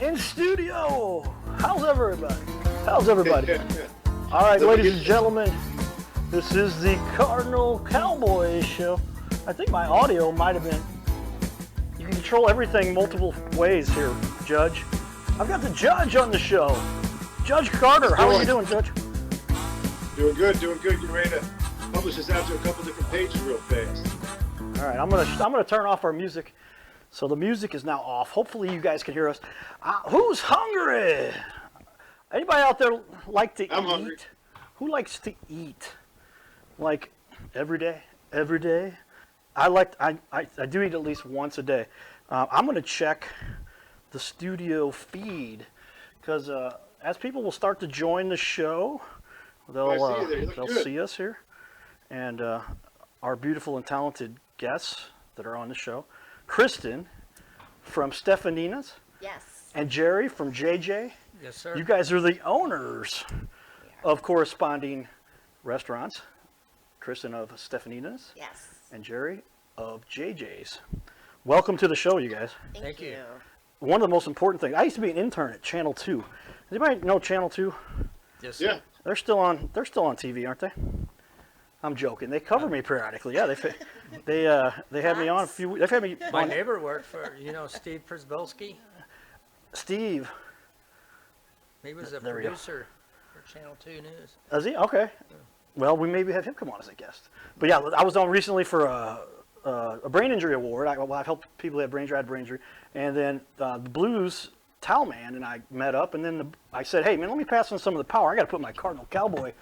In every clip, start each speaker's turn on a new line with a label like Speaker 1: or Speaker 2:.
Speaker 1: in studio. How's everybody? All right, ladies and gentlemen, this is the Cardinal Cowboy Show. I think my audio might have been, you can control everything multiple ways here, Judge. I've got the Judge on the show. Judge Carter, how are you doing, Judge?
Speaker 2: Doing good. Getting ready to publish this out to a couple different pages real fast.
Speaker 1: All right, I'm gonna turn off our music. So the music is now off. Hopefully you guys can hear us. Who's hungry? Anybody out there like to eat?
Speaker 2: I'm hungry.
Speaker 1: Who likes to eat? Like every day? Every day? I do eat at least once a day. I'm going to check the studio feed because as people will start to join the show, they'll see us here. And our beautiful and talented guests that are on the show. Kristen from Stefaninas.
Speaker 3: Yes.
Speaker 1: And Jerry from JJ.
Speaker 4: Yes, sir.
Speaker 1: You guys are the owners of corresponding restaurants. Kristen of Stefaninas.
Speaker 3: Yes.
Speaker 1: And Jerry of JJs. Welcome to the show, you guys.
Speaker 3: Thank you.
Speaker 1: One of the most important things, I used to be an intern at Channel 2. Does anybody know Channel 2?
Speaker 4: Yes, sir.
Speaker 2: Yeah.
Speaker 1: They're still on TV, aren't they? I'm joking. They cover me periodically. Yeah, they had me on a few. They've had me.
Speaker 4: My
Speaker 1: on,
Speaker 4: neighbor worked for, Steve Przybylski.
Speaker 1: Steve.
Speaker 4: He was a
Speaker 1: There we go.
Speaker 4: producer for Channel 2 News.
Speaker 1: Is he? Okay. Well, we maybe have him come on as a guest. But yeah, I was on recently for a brain injury award. I've helped people who have brain injury. I had brain injury, and then the Blues towel man and I met up, and then I said, "Hey man, let me pass on some of the power. I got to put my Cardinal Cowboy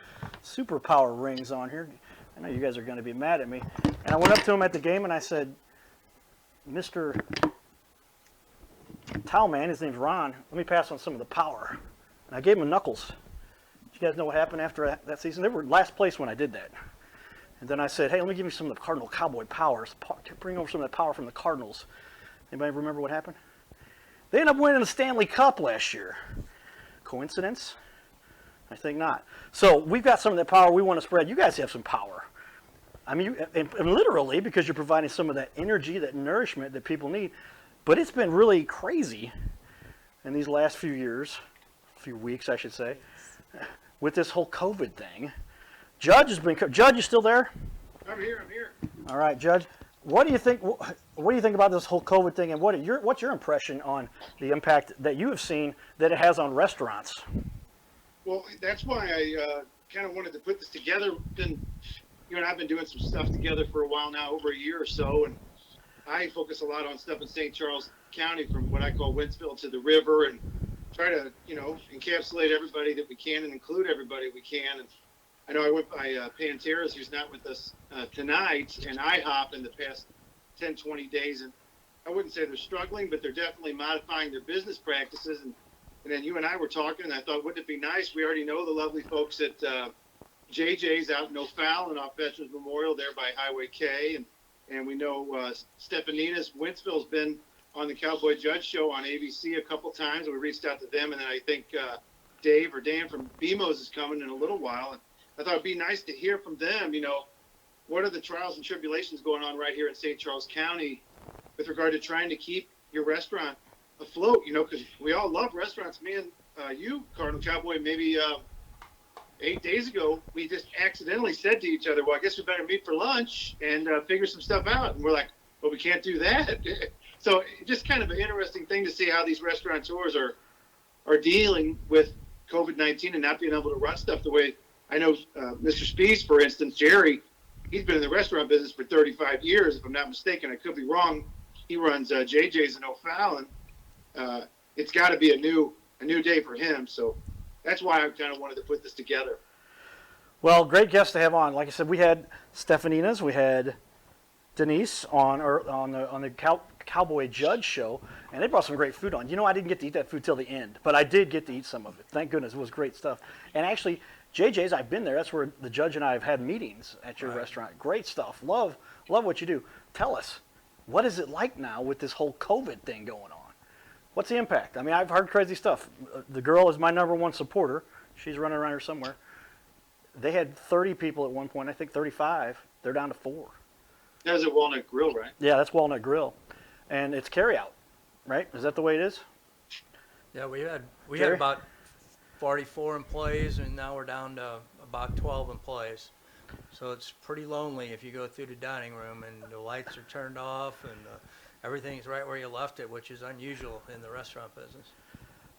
Speaker 1: Super Power rings on here. I know you guys are going to be mad at me." And I went up to him at the game and I said, "Mr. Towel man, his name's Ron. Let me pass on some of the power." And I gave him a knuckles. Did you guys know what happened after that season? They were last place when I did that. And then I said, "Hey, let me give you some of the Cardinal Cowboy powers. Bring over some of that power from the Cardinals." Anybody remember what happened? They ended up winning the Stanley Cup last year. Coincidence? I think not. So we've got some of that power we want to spread. You guys have some power. I mean, and literally, because you're providing some of that energy, that nourishment that people need. But it's been really crazy in these last few weeks, I should say, with this whole COVID thing. Judge, you still there?
Speaker 2: I'm here.
Speaker 1: All right, Judge. What do you think? What do you think about this whole COVID thing, and what's your impression on the impact that you have seen that it has on restaurants?
Speaker 2: Well, that's why I kind of wanted to put this together. You and I have been doing some stuff together for a while now, over a year or so, and I focus a lot on stuff in St. Charles County, from what I call Wentzville to the river, and try to, encapsulate everybody that we can and include everybody we can. And I know I went by Pantera's, who's not with us tonight, and IHOP in the past 10, 20 days. And I wouldn't say they're struggling, but they're definitely modifying their business practices. And then you and I were talking, and I thought, wouldn't it be nice? We already know the lovely folks at JJ's out in O'Fallon off Veterans Memorial there by Highway K. And we know Stefaninas Wentzville's been on the Cowboy Judge Show on ABC a couple times. And we reached out to them. And then I think Dave or Dan from Bemos is coming in a little while. And I thought it'd be nice to hear from them, what are the trials and tribulations going on right here in St. Charles County with regard to trying to keep your restaurant afloat, because we all love restaurants. Me and you, Cardinal Cowboy, maybe 8 days ago, we just accidentally said to each other, well, I guess we better meet for lunch and figure some stuff out. And we're like, well, we can't do that. So just kind of an interesting thing to see how these restaurateurs are dealing with COVID-19 and not being able to run stuff the way. I know Mr. Spees, for instance, Jerry, he's been in the restaurant business for 35 years, if I'm not mistaken. I could be wrong. He runs JJ's in O'Fallon. It's got to be a new day for him. So that's why I kind of wanted to put this together.
Speaker 1: Well, great guests to have on. Like I said, we had Stefaninas, we had Denise on the Cowboy Judge Show, and they brought some great food on. I didn't get to eat that food till the end, but I did get to eat some of it. Thank goodness, it was great stuff. And actually, JJ's, I've been there. That's where the Judge and I have had meetings at your restaurant. Great stuff. Love what you do. Tell us, what is it like now with this whole COVID thing going on? What's the impact? I mean, I've heard crazy stuff. The girl is my #1 supporter. She's running around here somewhere. They had 30 people at one point. I think 35. They're down to 4.
Speaker 2: That was at Walnut Grill, right?
Speaker 1: Yeah, that's Walnut Grill. And it's carry out, right? Is that the way it is?
Speaker 4: Yeah, we
Speaker 1: Jerry?
Speaker 4: had about 44 employees, and now we're down to about 12 employees. So it's pretty lonely if you go through the dining room and the lights are turned off and everything's right where you left it, which is unusual in the restaurant business.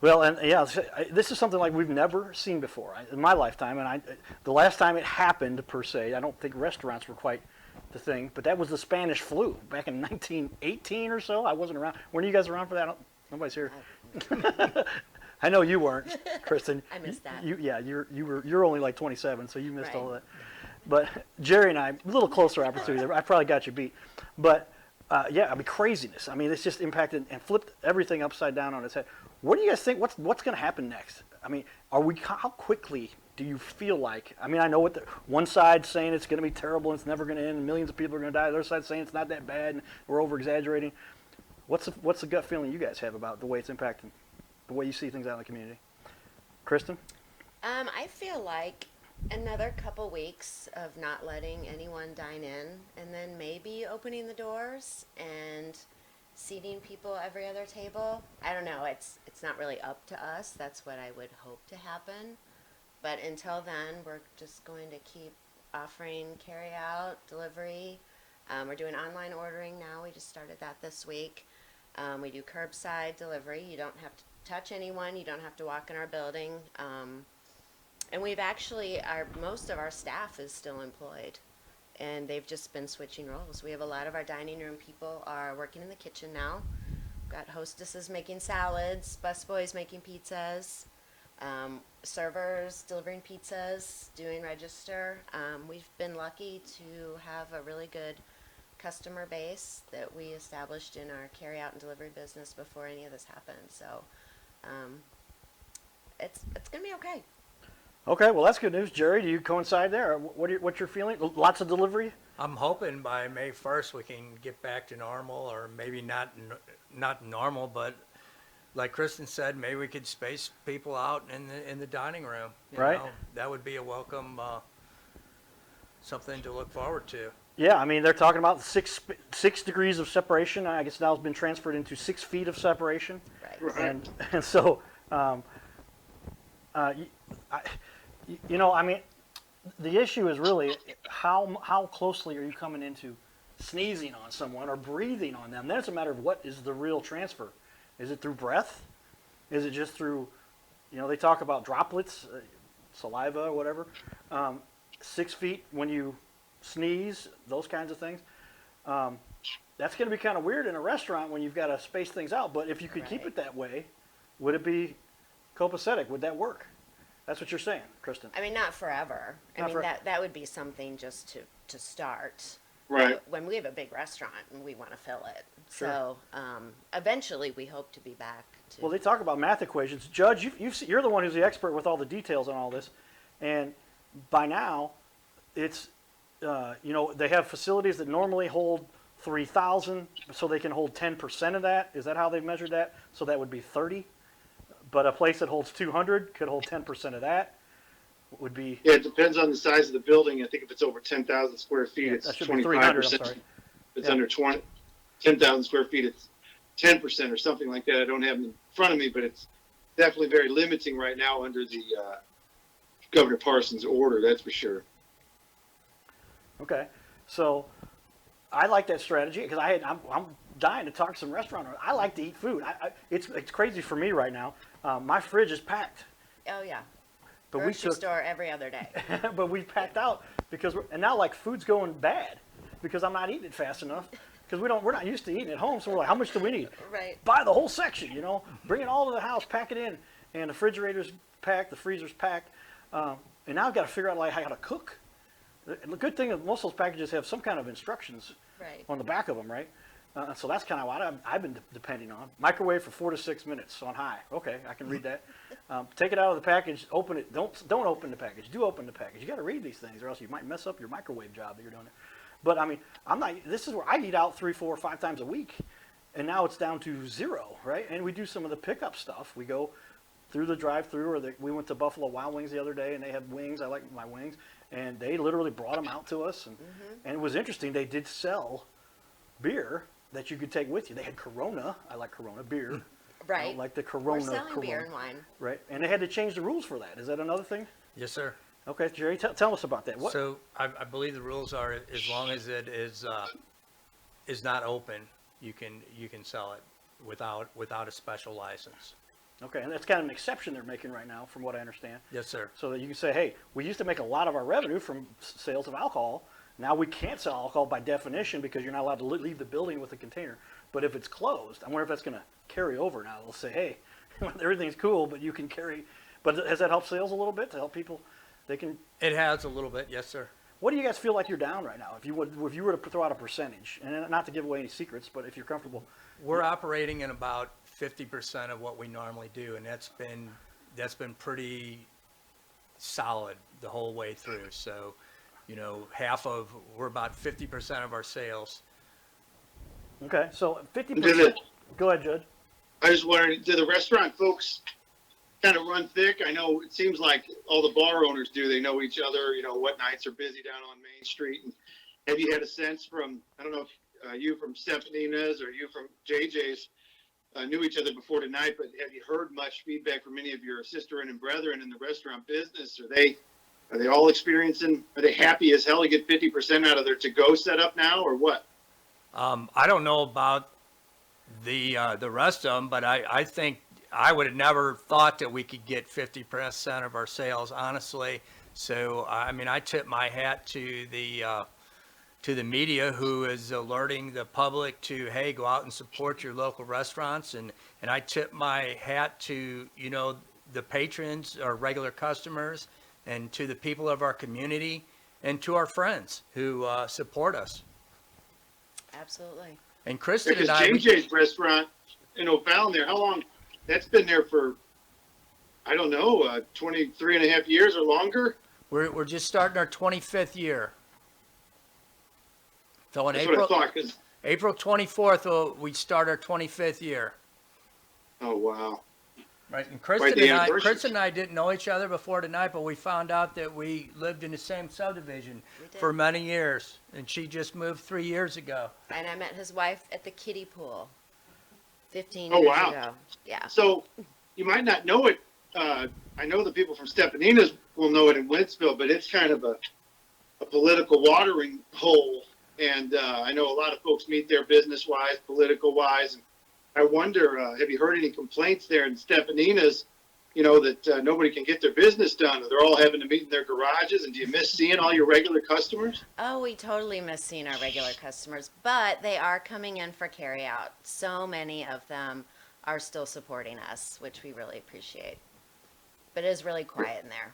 Speaker 1: Well, and yeah, this is something like we've never seen before in my lifetime. And the last time it happened per se, I don't think restaurants were quite the thing, but that was the Spanish flu back in 1918 or so. I wasn't around. Weren't you guys around for that? Nobody's here. I know you weren't, Kristen.
Speaker 3: I missed that.
Speaker 1: You're only like 27, so you missed all of that. But Jerry and I, a little closer opportunity there. I probably got you beat. But yeah, I mean, craziness. I mean, it's just impacted and flipped everything upside down on its head. What do you guys think? What's going to happen next? I mean, how quickly do you feel like? I mean, I know what one side's saying it's going to be terrible and it's never going to end and millions of people are going to die. The other side's saying it's not that bad and we're over exaggerating. What's the gut feeling you guys have about the way it's impacting, the way you see things out in the community? Kristen?
Speaker 3: I feel like another couple weeks of not letting anyone dine in, and then maybe opening the doors and seating people every other table. I don't know. It's not really up to us. That's what I would hope to happen. But until then, we're just going to keep offering carry out, delivery. We're doing online ordering now. We just started that this week. We do curbside delivery. You don't have to touch anyone. You don't have to walk in our building. And we've actually, most of our staff is still employed, and they've just been switching roles. We have a lot of our dining room people are working in the kitchen now. We've got hostesses making salads, busboys making pizzas, servers delivering pizzas, doing register. We've been lucky to have a really good customer base that we established in our carry out and delivery business before any of this happened. So it's going to be okay.
Speaker 1: Okay, well, that's good news. Jerry, do you coincide there? What's your feeling? Lots of delivery?
Speaker 4: I'm hoping by May 1st we can get back to normal, or maybe not normal, but like Kristen said, maybe we could space people out in the dining room. You
Speaker 1: Right.
Speaker 4: know, that would be a welcome, something to look forward to.
Speaker 1: Yeah, I mean, they're talking about six degrees of separation. I guess now it's been transferred into 6 feet of separation.
Speaker 3: Right.
Speaker 2: Right.
Speaker 1: And so, I mean, the issue is really how closely are you coming into sneezing on someone or breathing on them? Then it's a matter of what is the real transfer. Is it through breath? Is it just through, they talk about droplets, saliva or whatever. 6 feet when you sneeze, those kinds of things. That's going to be kind of weird in a restaurant when you've got to space things out. But if you could keep it that way, would it be copacetic? Would that work? That's what you're saying, Kristen.
Speaker 3: I mean, not forever. That would be something just to start.
Speaker 2: Right.
Speaker 3: When we have a big restaurant and we want to fill it.
Speaker 1: Sure.
Speaker 3: So eventually we hope to be back to.
Speaker 1: Well, they talk about math equations. Judge, you're the one who's the expert with all the details on all this. And by now, it's, they have facilities that normally hold 3,000, so they can hold 10% of that. Is that how they've measured that? So that would be 30. But a place that holds 200 could hold 10% of that. Would be.
Speaker 2: Yeah, it depends on the size of the building. I think if it's over 10,000 square feet, it's
Speaker 1: that should be 300,
Speaker 2: 25%.
Speaker 1: I'm sorry.
Speaker 2: If it's
Speaker 1: Yeah.
Speaker 2: under 10,000 square feet, it's 10% or something like that. I don't have them in front of me, but it's definitely very limiting right now under the Governor Parsons' order. That's for sure.
Speaker 1: Okay, so I like that strategy because I'm dying to talk to some restaurant owners. I like to eat food. It's crazy for me right now. My fridge is packed.
Speaker 3: Oh yeah.
Speaker 1: But
Speaker 3: Grocery store every other day.
Speaker 1: but we packed out because and now like food's going bad because I'm not eating it fast enough because we're not used to eating at home. So we're like, how much do we need?
Speaker 3: Right.
Speaker 1: Buy the whole section, bring it all to the house, pack it in, and the refrigerator's packed, the freezer's packed, and now I've got to figure out like how to cook. The good thing is most of those packages have some kind of instructions
Speaker 3: Right.
Speaker 1: on the back of them, right? So that's kind of what I've been depending on. Microwave for 4 to 6 minutes on high. Okay, I can read that. Take it out of the package, open it. Don't open the package. Do open the package. You got to read these things, or else you might mess up your microwave job that you're doing. But I mean, this is where I eat out 3, 4, 5 times a week, and now it's down to 0, right? And we do some of the pickup stuff. We go through the drive-through, or we went to Buffalo Wild Wings the other day, and they have wings. I like my wings, and they literally brought them out to us, and it was interesting. They did sell beer that you could take with you. They had Corona. I like Corona beer.
Speaker 3: Right.
Speaker 1: like the
Speaker 3: We're
Speaker 1: Corona.
Speaker 3: selling beer and wine.
Speaker 1: Right, and they had to change the rules for that. Is that another thing?
Speaker 4: Yes, sir.
Speaker 1: Okay, Jerry, tell us about that. What?
Speaker 4: So I believe the rules are as long as it is not open, you can sell it without a special license.
Speaker 1: Okay, and that's kind of an exception they're making right now, from what I understand.
Speaker 4: Yes, sir.
Speaker 1: So that you can say, hey, we used to make a lot of our revenue from sales of alcohol. Now we can't sell alcohol by definition because you're not allowed to leave the building with a container. But if it's closed, I wonder if that's going to carry over now. They'll say, hey, everything's cool, but you can carry. But has that helped sales a little bit to help people? They can.
Speaker 4: It has a little bit, yes, sir.
Speaker 1: What do you guys feel like you're down right now? If you were to throw out a percentage, and not to give away any secrets, but if you're comfortable.
Speaker 4: We're operating in about 50% of what we normally do, and that's been pretty solid the whole way through. So, we're about 50% of our sales.
Speaker 1: Okay, so 50%. Go ahead, Judd.
Speaker 2: I just wondered, do the restaurant folks kind of run thick? I know it seems like all the bar owners do. They know each other, what nights are busy down on Main Street. And have you had a sense from, I don't know if you from Stefaninas or you from JJs knew each other before tonight, but have you heard much feedback from any of your sister and brethren in the restaurant business? Are they all experiencing, are they happy as hell to get 50% out of their to-go setup now, or what?
Speaker 4: I don't know about the rest of them, but I think I would have never thought that we could get 50% of our sales, honestly. So, I tip my hat to the media who is alerting the public to, hey, go out and support your local restaurants. And I tip my hat to, the patrons, our regular customers, and to the people of our community, and to our friends who support us.
Speaker 3: Absolutely.
Speaker 4: And Kristen
Speaker 2: Because
Speaker 4: and I,
Speaker 2: JJ's restaurant in O'Fallon there, how long? That's been there for, I don't know, 23 and a half years or longer.
Speaker 4: we're just starting our 25th year. So in
Speaker 2: That's what I thought.
Speaker 4: April 24th, we start our 25th year.
Speaker 2: Oh, wow.
Speaker 4: Right, and
Speaker 2: Quite the anniversary.
Speaker 4: Kristen and I didn't know each other before tonight, but we found out that we lived in the same subdivision
Speaker 3: We did.
Speaker 4: for many years, and she just moved 3 years ago.
Speaker 3: And I met his wife at the kiddie pool 15
Speaker 2: Oh,
Speaker 3: years
Speaker 2: wow.
Speaker 3: ago. Yeah.
Speaker 2: So you might not know it. I know the people from Stefaninas will know it in Wentzville, but it's kind of a political watering hole. And I know a lot of folks meet there business-wise, political-wise. And I wonder, have you heard any complaints there in Stefaninas, that nobody can get their business done, or they're all having to meet in their garages? And do you miss seeing all your regular customers?
Speaker 3: Oh, we totally miss seeing our regular customers, but they are coming in for carryout. So many of them are still supporting us, which we really appreciate. But it is really quiet in there.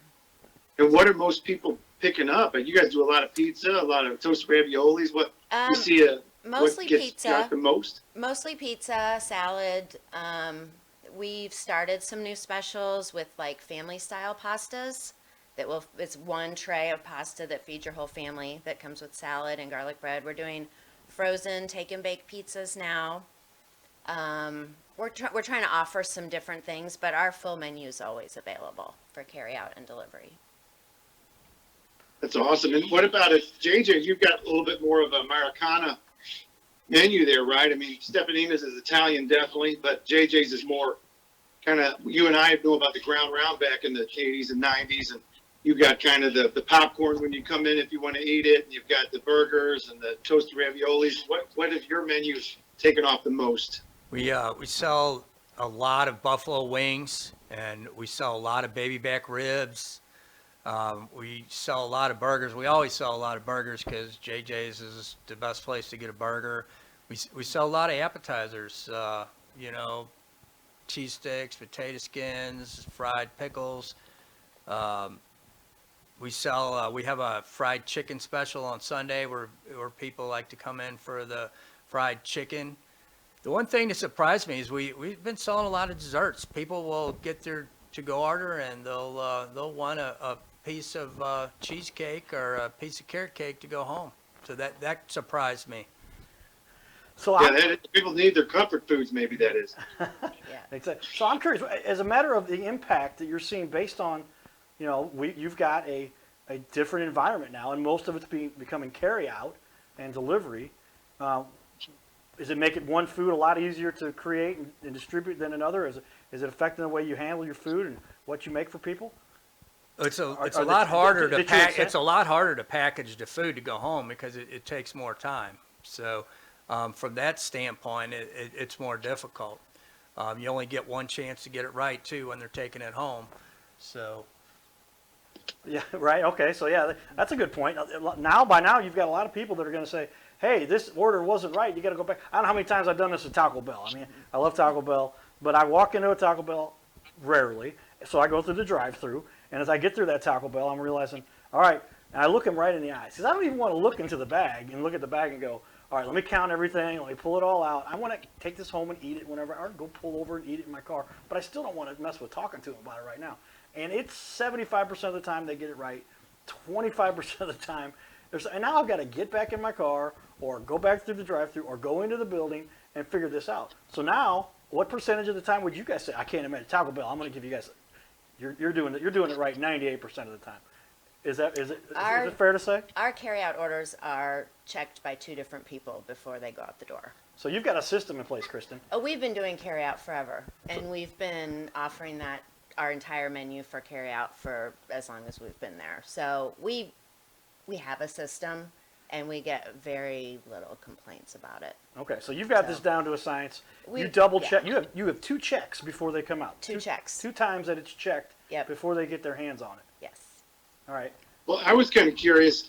Speaker 2: And what are most people picking up? You guys do a lot of pizza, a lot of toasted raviolis. What you see?
Speaker 3: Mostly
Speaker 2: what gets
Speaker 3: pizza.
Speaker 2: got the most?
Speaker 3: Mostly pizza, salad. We've started some new specials with like family style pastas it's one tray of pasta that feeds your whole family that comes with salad and garlic bread. We're doing frozen take and bake pizzas now. We're trying to offer some different things, but our full menu is always available for carry out and delivery.
Speaker 2: That's awesome. And what about if JJ, you've got a little bit more of a Americana menu there, right? I mean, Stefaninas is Italian, definitely, but JJ's is more kind of, you and I know about the ground round back in the 80s and 90s, and you've got kind of the popcorn when you come in if you want to eat it, and you've got the burgers and the toasted raviolis. What have your menus taken off the most?
Speaker 4: We sell a lot of buffalo wings, and we sell a lot of baby back ribs. We sell a lot of burgers. We always sell a lot of burgers because JJ's is the best place to get a burger. We sell a lot of appetizers, cheese sticks, potato skins, fried pickles. We have a fried chicken special on Sunday where people like to come in for the fried chicken. The one thing that surprised me is we've been selling a lot of desserts. People will get their to-go order and they'll want a piece of cheesecake or a piece of carrot cake to go home. So that surprised me.
Speaker 1: So
Speaker 2: people need their comfort foods. Maybe that is.
Speaker 3: Yeah.
Speaker 1: Exactly. So I'm curious, as a matter of the impact that you're seeing based on, you've got a different environment now, and most of it's becoming carry out and delivery. Is it making one food a lot easier to create and distribute than another? Is it affecting the way you handle your food and what you make for people?
Speaker 4: It's a
Speaker 1: Are
Speaker 4: it's a lot harder to
Speaker 1: did you
Speaker 4: pack.
Speaker 1: accept-
Speaker 4: It's a lot harder to package the food to go home because it takes more time. So from that standpoint, it's more difficult. You only get one chance to get it right too when they're taking it home. So
Speaker 1: Yeah, right. Okay, so yeah, that's a good point. By now, you've got a lot of people that are going to say, "Hey, this order wasn't right. You got to go back." I don't know how many times I've done this at Taco Bell. I mean, I love Taco Bell, but I walk into a Taco Bell rarely, so I go through the drive-through, and as I get through that Taco Bell, I'm realizing, all right, and I look them right in the eyes because I don't even want to look into the bag and look at the bag and go, all right, let me count everything, let me pull it all out. I want to take this home and eat it whenever, or go pull over and eat it in my car, but I still don't want to mess with talking to them about it right now. And it's 75% of the time they get it right, 25% of the time. And now I've got to get back in my car or go back through the drive-through or go into the building and figure this out. So now, what percentage of the time would you guys say? I can't imagine Taco Bell. I'm going to give you guys. You're doing it right 98% of the time. Is it fair to say?
Speaker 3: Our carryout orders are checked by 2 different people before they go out the door.
Speaker 1: So you've got a system in place, Kristen.
Speaker 3: Oh, we've been doing carryout forever, and we've been offering that our entire menu for carryout for as long as we've been there. So we have a system, and we get very little complaints about it.
Speaker 1: Okay, so you've got
Speaker 3: So-
Speaker 1: this down to a science. You
Speaker 3: We-
Speaker 1: double
Speaker 3: yeah.
Speaker 1: check. You have 2 checks before they come out.
Speaker 3: Two checks.
Speaker 1: 2 times that it's checked
Speaker 3: Yep.
Speaker 1: before they get their hands on it.
Speaker 3: Yes.
Speaker 1: All right.
Speaker 2: Well, I was kind of curious.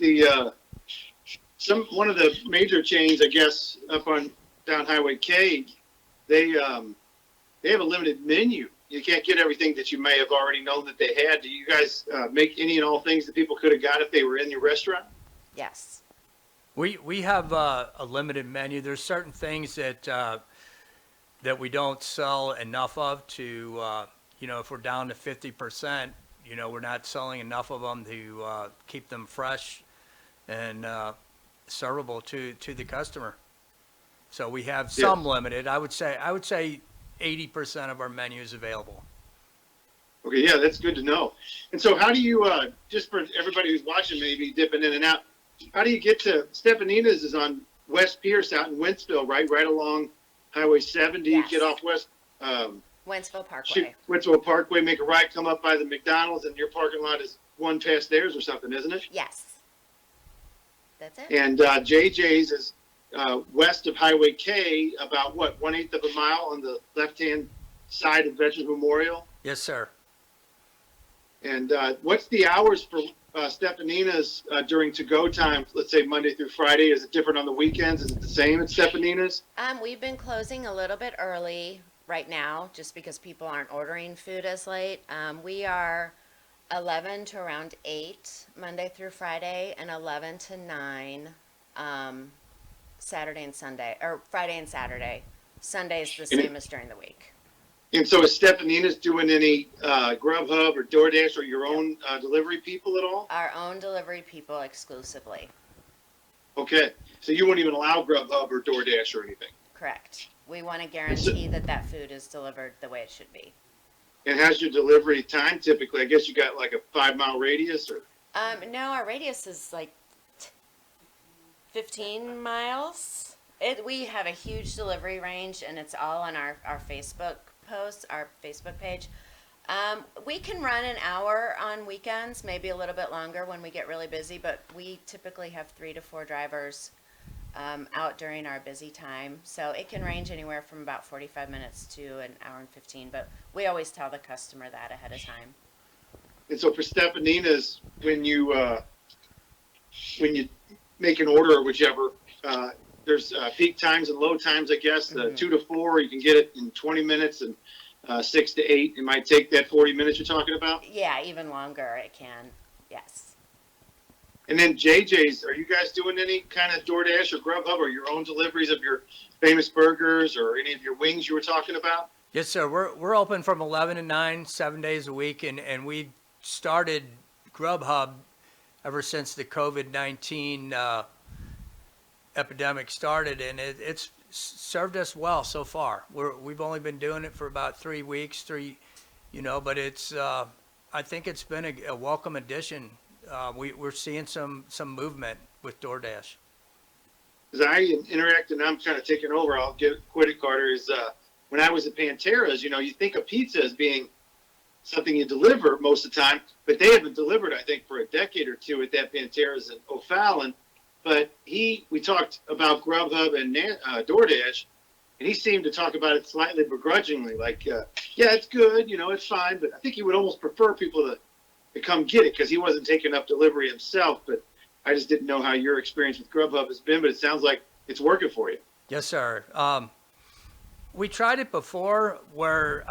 Speaker 2: One of the major chains, I guess, up on down Highway K, they have a limited menu. You can't get everything that you may have already known that they had. Do you guys make any and all things that people could have got if they were in your restaurant?
Speaker 3: Yes.
Speaker 4: we have a limited menu. There's certain things that we don't sell enough of to if we're down to 50%, we're not selling enough of them to keep them fresh and servable to the customer. So we have some limited. I would say 80% of our menu is available.
Speaker 2: Okay, yeah, that's good to know. And so how do you, just for everybody who's watching maybe dipping in and out, how do you get to, Stefaninas is on West Pierce out in Wentzville, right? Right along Highway 70,
Speaker 3: Yes.
Speaker 2: get off
Speaker 3: Wentzville Parkway.
Speaker 2: Wentzville Parkway, make a right, come up by the McDonald's, and your parking lot is one past theirs or something, isn't it?
Speaker 3: Yes. That's it.
Speaker 2: And JJs is west of Highway K, about what, 1/8 of a mile on the left-hand side of Veterans Memorial.
Speaker 4: Yes, sir.
Speaker 2: And what's the hours for Stefaninas during to-go time? Let's say Monday through Friday. Is it different on the weekends? Is it the same at Stefaninas?
Speaker 3: We've been closing a little bit early right now, just because people aren't ordering food as late. We are 11 to around 8 Monday through Friday, and 11 to 9 Saturday and Sunday, or Friday and Saturday. Sunday is the same as during the week.
Speaker 2: And so is Stefaninas doing any Grubhub or DoorDash or your own delivery people at all?
Speaker 3: Our own delivery people exclusively.
Speaker 2: Okay. So you wouldn't even allow Grubhub or DoorDash or anything?
Speaker 3: Correct. We want to guarantee that food is delivered the way it should be.
Speaker 2: And how's your delivery time typically? I guess you got like a 5-mile radius or?
Speaker 3: No, our radius is like 15 miles. We have a huge delivery range, and it's all on our Facebook posts, our Facebook page. We can run an hour on weekends, maybe a little bit longer when we get really busy, but we typically have 3 to 4 drivers out during our busy time. So it can range anywhere from about 45 minutes to an hour and 15, but we always tell the customer that ahead of time.
Speaker 2: And so for Stefaninas, when you make an order or whichever, there's peak times and low times, I guess. 2 to 4, you can get it in 20 minutes, and 6 to 8, it might take that 40 minutes you're talking about.
Speaker 3: Yeah, even longer it can. Yes.
Speaker 2: And then JJ's, are you guys doing any kind of DoorDash or Grubhub or your own deliveries of your famous burgers or any of your wings you were talking about?
Speaker 4: Yes, sir. We're open from 11 to 9, 7 days a week, and we started Grubhub ever since the COVID-19 epidemic started, and it's served us well so far. We've only been doing it for about 3 weeks, but it's I think it's been a welcome addition. We're seeing some movement with DoorDash.
Speaker 2: because I interact and I'm kind of taking over. I'll quit it, Carter. Is when I was at Pantera's, you think of pizza as being something you deliver most of the time, but they haven't delivered, I think, for a decade or two at that Pantera's in O'Fallon. But we talked about Grubhub and DoorDash, and he seemed to talk about it slightly begrudgingly, like, yeah, it's good, it's fine, but I think he would almost prefer people to come get it because he wasn't taking up delivery himself. But I just didn't know how your experience with Grubhub has been, but it sounds like it's working for you.
Speaker 4: Yes, sir. We tried it before where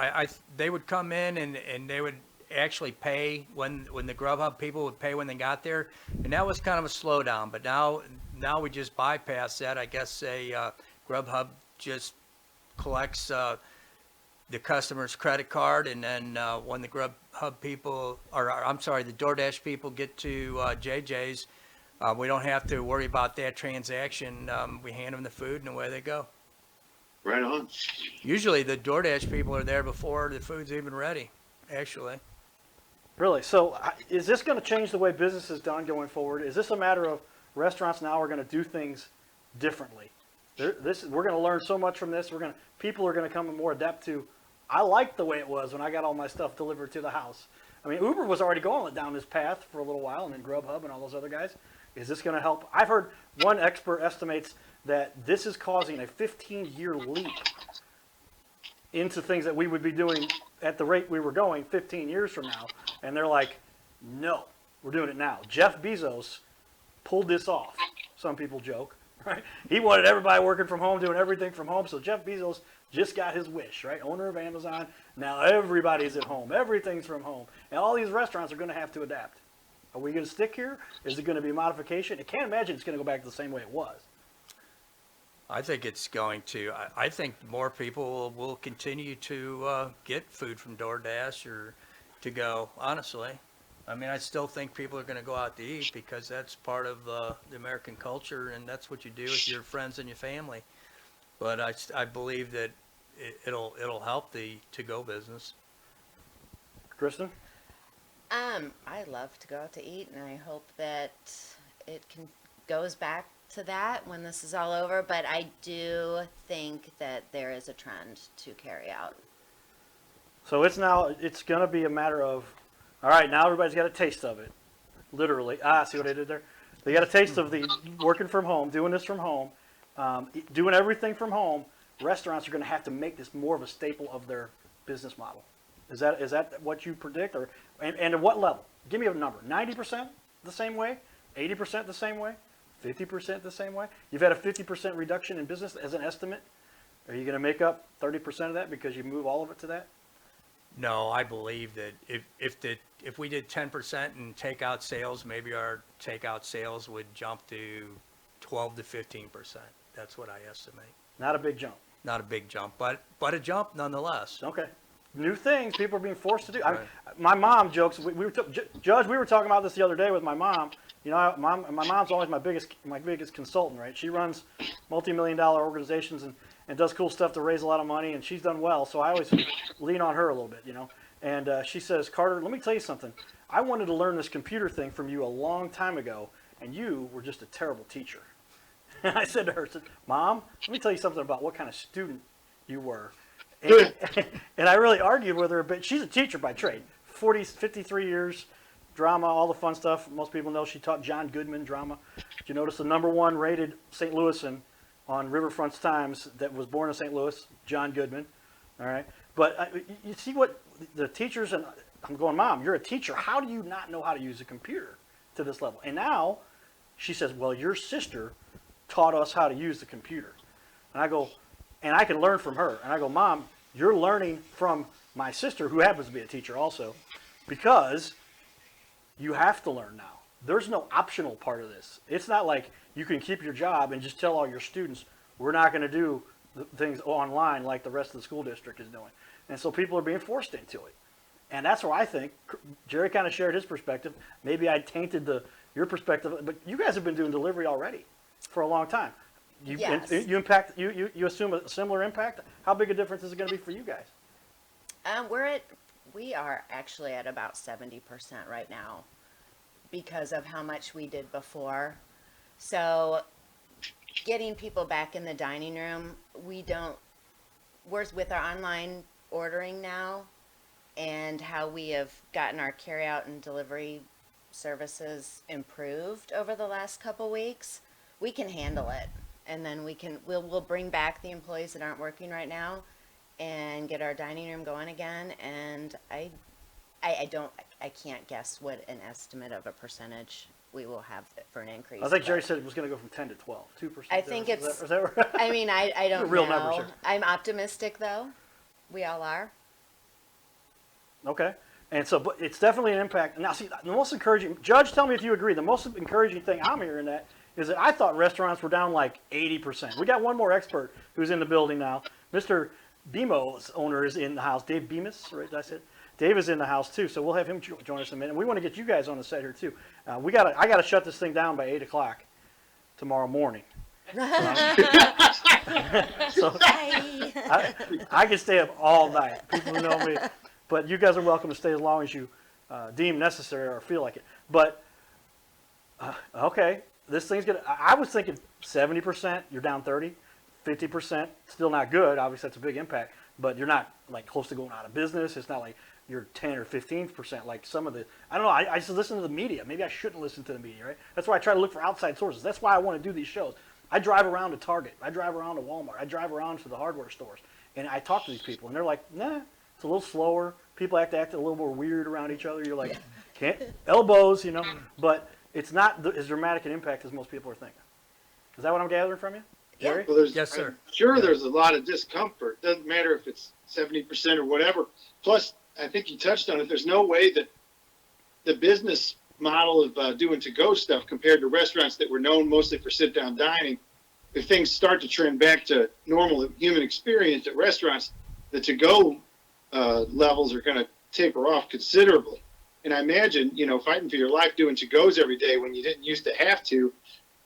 Speaker 4: they would come in and they would actually pay when the Grubhub people would pay when they got there, and that was kind of a slowdown. But now we just bypass that. I guess Grubhub just collects the customer's credit card, and then when the Grubhub people, or I'm sorry, the DoorDash people get to JJs, we don't have to worry about that transaction. We hand them the food and away they go.
Speaker 2: Right on.
Speaker 4: Usually the DoorDash people are there before the food's even ready, actually.
Speaker 1: Really? So is this going to change the way business is done going forward? Is this a matter of restaurants now are going to do things differently? We're going to learn so much from this. People are going to come more adept to, I like the way it was when I got all my stuff delivered to the house. I mean, Uber was already going down this path for a little while, and then Grubhub and all those other guys. Is this going to help? I've heard one expert estimates that this is causing a 15-year leap into things that we would be doing at the rate we were going 15 years from now. And they're like, no, we're doing it now. Jeff Bezos pulled this off. Some people joke, right? He wanted everybody working from home, doing everything from home. So Jeff Bezos just got his wish, right? Owner of Amazon. Now everybody's at home. Everything's from home. And all these restaurants are going to have to adapt. Are we going to stick here? Is it going to be a modification? I can't imagine it's going to go back to the same way it was.
Speaker 4: I think it's going to. I think more people will continue to get food from DoorDash or to go, honestly. I mean, I still think people are going to go out to eat because that's part of the American culture, and that's what you do with your friends and your family. But I believe that it'll help the to-go business.
Speaker 1: Kristen?
Speaker 3: I love to go out to eat, and I hope that it goes back to that when this is all over. But I do think that there is a trend to carry out.
Speaker 1: So it's going to be a matter of, all right, now everybody's got a taste of it. Literally. See what I did there? They got a taste of the working from home, doing this from home, doing everything from home. Restaurants are going to have to make this more of a staple of their business model. Is that what you predict? And at what level? Give me a number. 90% the same way? 80% the same way? 50% the same way? You've had a 50% reduction in business as an estimate. Are you going to make up 30% of that because you move all of it to that?
Speaker 4: No, I believe that if we did 10% in takeout sales, maybe our takeout sales would jump to 12 to 15%. That's what I estimate.
Speaker 1: Not a big jump.
Speaker 4: Not a big jump, but a jump nonetheless.
Speaker 1: Okay. New things people are being forced to do.
Speaker 4: Right.
Speaker 1: My mom jokes. Judge, we were talking about this the other day with my mom. You know, my mom's always my biggest consultant, right? She runs multi-million-dollar organizations and does cool stuff to raise a lot of money, and she's done well. So I always lean on her a little bit, you know. And she says, Carter, let me tell you something. I wanted to learn this computer thing from you a long time ago, and you were just a terrible teacher. And I said to her, Mom, let me tell you something about what kind of student you were. And I really argued with her a bit. She's a teacher by trade, 53 years, drama, all the fun stuff. Most people know she taught John Goodman drama. Did you notice the #1 rated St. Louisan on Riverfront's Times that was born in St. Louis, John Goodman. All right. But you see what the teachers, and I'm going, Mom, you're a teacher. How do you not know how to use a computer to this level? And now she says, well, your sister taught us how to use the computer. And I go, and I can learn from her. And I go, Mom, you're learning from my sister, who happens to be a teacher also, because you have to learn now. There's no optional part of this. It's not like you can keep your job and just tell all your students, we're not going to do things online like the rest of the school district is doing. And so people are being forced into it. And that's where I think Jerry kind of shared his perspective. Maybe I tainted your perspective, but you guys have been doing delivery already for a long time.
Speaker 3: Yes.
Speaker 1: You assume a similar impact. How big a difference is it going to be for you guys?
Speaker 3: We are actually at about 70% right now because of how much we did before. So getting people back in the dining room. We're with our online ordering now and how we have gotten our carryout and delivery services improved over the last couple weeks. We can handle it. And then we'll bring back the employees that aren't working right now and get our dining room going again. And I can't guess what an estimate of a percentage we will have for an increase.
Speaker 1: I think Jerry
Speaker 3: but
Speaker 1: said it was going to go from 10 to 12, 2%.
Speaker 3: I think
Speaker 1: is that right?
Speaker 3: I mean, I don't
Speaker 1: Real
Speaker 3: know.
Speaker 1: numbers here.
Speaker 3: I'm optimistic though. We all are.
Speaker 1: Okay. And so, but it's definitely an impact. Now, see, the most encouraging, Judge, tell me if you agree, the most encouraging thing I'm hearing that is that I thought restaurants were down like 80%. We got one more expert who's in the building now. Mr. Bemos, owner, is in the house. Dave Bemis, right? Did I say it? Dave is in the house too, so we'll have him join us in a minute. We want to get you guys on the set here too. I got to shut this thing down by 8 o'clock tomorrow morning. So I can stay up all night. People who know me, but you guys are welcome to stay as long as you deem necessary or feel like it. But okay, this thing's gonna. I was thinking 70%. You're down 30, 50%. Still not good. Obviously, that's a big impact. But you're not like close to going out of business. It's not like you're 10 or 15% like some of the. I don't know. I just listen to the media. Maybe I shouldn't listen to the media, right? That's why I try to look for outside sources. That's why I want to do these shows. I drive around to Target. I drive around to Walmart. I drive around to the hardware stores, and I talk to these people, and they're like, "Nah, it's a little slower. People act a little more weird around each other." You're like, "Can't elbows," you know. But it's not as dramatic an impact as most people are thinking. Is that what I'm gathering from you, Jerry?
Speaker 2: Well,
Speaker 4: Yes, sir.
Speaker 2: I'm sure there's a lot of discomfort. Doesn't matter if it's 70% or whatever. Plus, I think you touched on it. There's no way that the business model of doing to-go stuff compared to restaurants that were known mostly for sit-down dining, if things start to trend back to normal human experience at restaurants, the to-go levels are going to taper off considerably. And I imagine, fighting for your life doing to-goes every day when you didn't used to have to,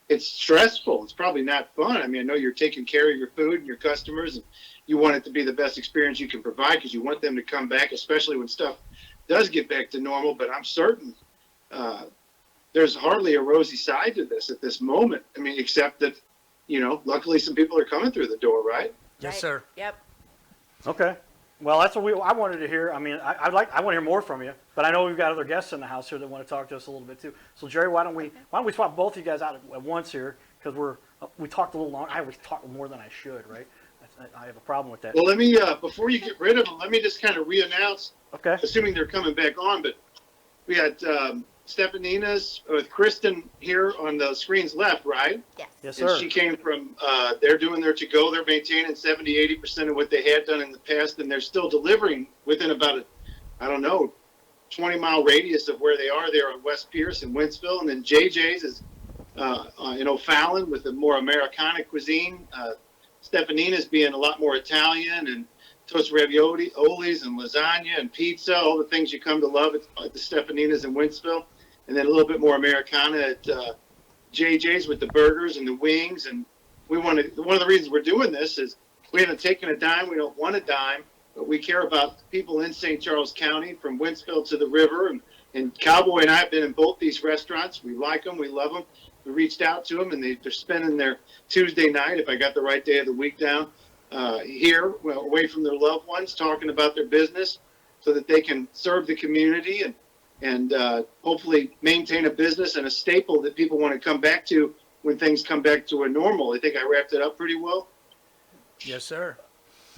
Speaker 2: it's stressful. It's probably not fun. I mean, I know you're taking care of your food and your customers, and you want it to be the best experience you can provide because you want them to come back, especially when stuff does get back to normal. But I'm certain there's hardly a rosy side to this at this moment. I mean, except that, luckily some people are coming through the door, right?
Speaker 4: Yes,
Speaker 3: Right.
Speaker 4: sir.
Speaker 3: Yep.
Speaker 1: Okay. Well, that's what I wanted to hear. I mean, I want to hear more from you, but I know we've got other guests in the house here that want to talk to us a little bit too. So, Jerry, why don't we swap both of you guys out at once here because we talked a little long. I always talk more than I should, right? I have a problem with that.
Speaker 2: Well, let me before you get rid of them, let me just kind of re-announce.
Speaker 1: Okay.
Speaker 2: Assuming they're coming back on, but we had Stefaninas with Kristen here on the screen's left, right?
Speaker 3: Yes.
Speaker 1: Yes,
Speaker 2: And
Speaker 1: sir.
Speaker 2: she came from, they're doing their to-go. They're maintaining 70, 80% of what they had done in the past, and they're still delivering within about 20-mile radius of where they are there on West Pierce and Wentzville. And then JJs is in O'Fallon with a more Americana cuisine. Stefaninas being a lot more Italian, and toast raviolis and lasagna and pizza, all the things you come to love at the Stefaninas in Wentzville. And then a little bit more Americana at JJ's with the burgers and the wings. And one of the reasons we're doing this is we haven't taken a dime. We don't want a dime, but we care about people in St. Charles County from Wentzville to the river. And Cowboy and I have been in both these restaurants. We like them. We love them. We reached out to them, and they're spending their Tuesday night, if I got the right day of the week down, here, away from their loved ones, talking about their business so that they can serve the community and hopefully maintain a business and a staple that people want to come back to when things come back to a normal. I think I wrapped it up pretty well.
Speaker 4: Yes, sir.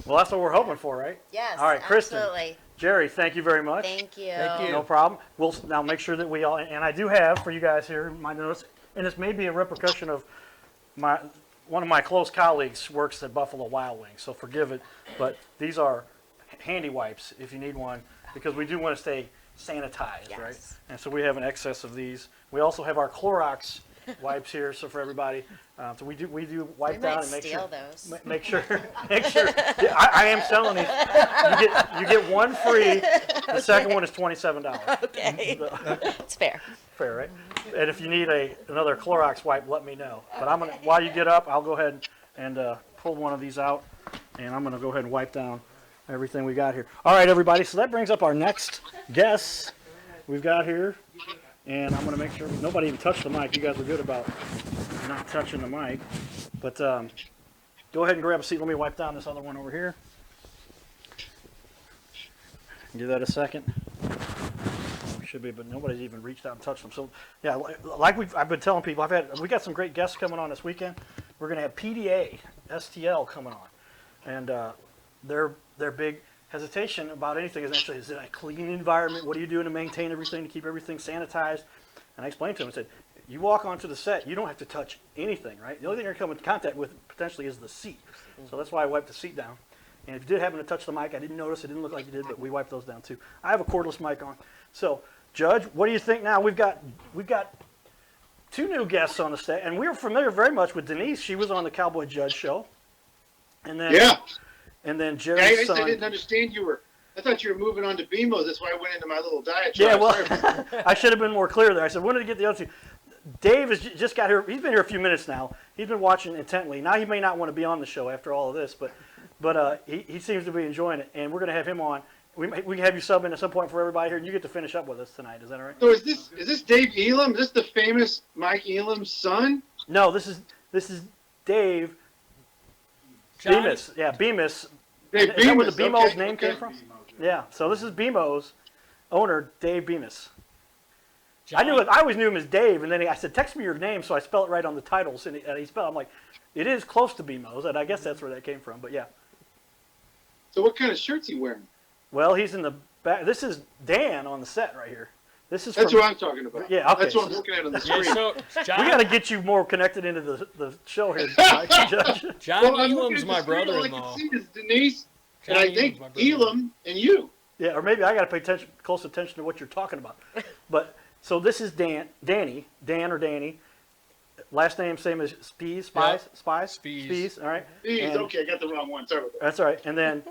Speaker 1: Well, that's what we're hoping for, right?
Speaker 3: Yes.
Speaker 1: All right, Kristen.
Speaker 3: Absolutely.
Speaker 1: Jerry, thank you very much.
Speaker 3: Thank you.
Speaker 4: Thank you.
Speaker 1: No problem. We'll now make sure that we all, and I do have for you guys here my notes, and this may be a repercussion of one of my close colleagues works at Buffalo Wild Wings, so forgive it, but these are handy wipes if you need one, because we do want to stay sanitized,
Speaker 3: Yes.
Speaker 1: right? And so we have an excess of these. We also have our Clorox wipes here, so for everybody, so we do wipe
Speaker 3: We
Speaker 1: down
Speaker 3: might
Speaker 1: and make
Speaker 3: steal
Speaker 1: sure.
Speaker 3: those.
Speaker 1: Make sure. Yeah, I am selling these. You get one free. The second one is $27.
Speaker 3: Okay. It's fair.
Speaker 1: Fair, right? And if you need another Clorox wipe, let me know. But I'm gonna, while you get up, I'll go ahead and pull one of these out, and I'm gonna go ahead and wipe down everything we got here. All right, everybody. So that brings up our next guest we've got here, and I'm gonna make sure nobody even touched the mic. You guys are good about not touching the mic. But go ahead and grab a seat. Let me wipe down this other one over here. Give that a second. Should be, but nobody's even reached out and touched them. So, yeah, like I've been telling people, we got some great guests coming on this weekend. We're going to have PDA, STL coming on, and their big hesitation about anything is actually, is it a clean environment? What are you doing to maintain everything, to keep everything sanitized? And I explained to him, I said, you walk onto the set, you don't have to touch anything, right? The only thing you're coming in contact with potentially is the seat. So that's why I wiped the seat down. And if you did happen to touch the mic, I didn't notice, it didn't look like you did, but we wiped those down too. I have a cordless mic on. So, Judge, what do you think now? We've got two new guests on the stage, and we were familiar very much with Denise. She was on the Cowboy Judge show. And then and then Jerry's son.
Speaker 2: I didn't understand you were. I thought you were moving on to Bemos. That's why I went into my little diatribe.
Speaker 1: Yeah, well, I should have been more clear there. I said, when did he get the other two? Dave has just got here. He's been here a few minutes now. He's been watching intently. Now he may not want to be on the show after all of this, but he seems to be enjoying it, and we're going to have him on. We can have you sub in at some point for everybody here, and you get to finish up with us tonight. Is that all right?
Speaker 2: So is this Dave Elam? Is this the famous Mike Elam's son?
Speaker 1: No, this is Dave Bemis. Yeah, Bemis.
Speaker 2: Dave
Speaker 1: Is that where the
Speaker 2: Bemis,
Speaker 1: Bemos
Speaker 2: okay,
Speaker 1: name
Speaker 2: okay.
Speaker 1: came from? Yeah. So this is Bemos owner Dave Bemis. I always knew him as Dave, and then I said, text me your name, so I spell it right on the titles, and he spelled. I'm like, it is close to Bemos, and I guess that's where that came from. But yeah.
Speaker 2: So what kind of shirt's he wearing?
Speaker 1: Well, he's in the back. This is Dan on the set right here. That's
Speaker 2: what I'm talking about.
Speaker 1: Yeah, okay.
Speaker 2: That's what I'm looking at on the screen.
Speaker 5: So, John,
Speaker 1: We got to get you more connected into the show here, Judge.
Speaker 5: John
Speaker 2: Well, I'm looking
Speaker 5: Elam's
Speaker 2: at
Speaker 5: my
Speaker 2: the screen, all I
Speaker 5: brother-in-law.
Speaker 2: can see is Denise,
Speaker 5: John
Speaker 2: and I think
Speaker 5: Elam's my brother-in-law.
Speaker 2: Elam and you.
Speaker 1: Yeah, or maybe I got to pay close attention to what you're talking about. But so this is Dan or Danny. Last name same as Spies.
Speaker 5: Spies.
Speaker 1: All right.
Speaker 2: Jeez,
Speaker 1: And-
Speaker 2: okay, I got the wrong one. Sorry about that.
Speaker 1: That's all right. And then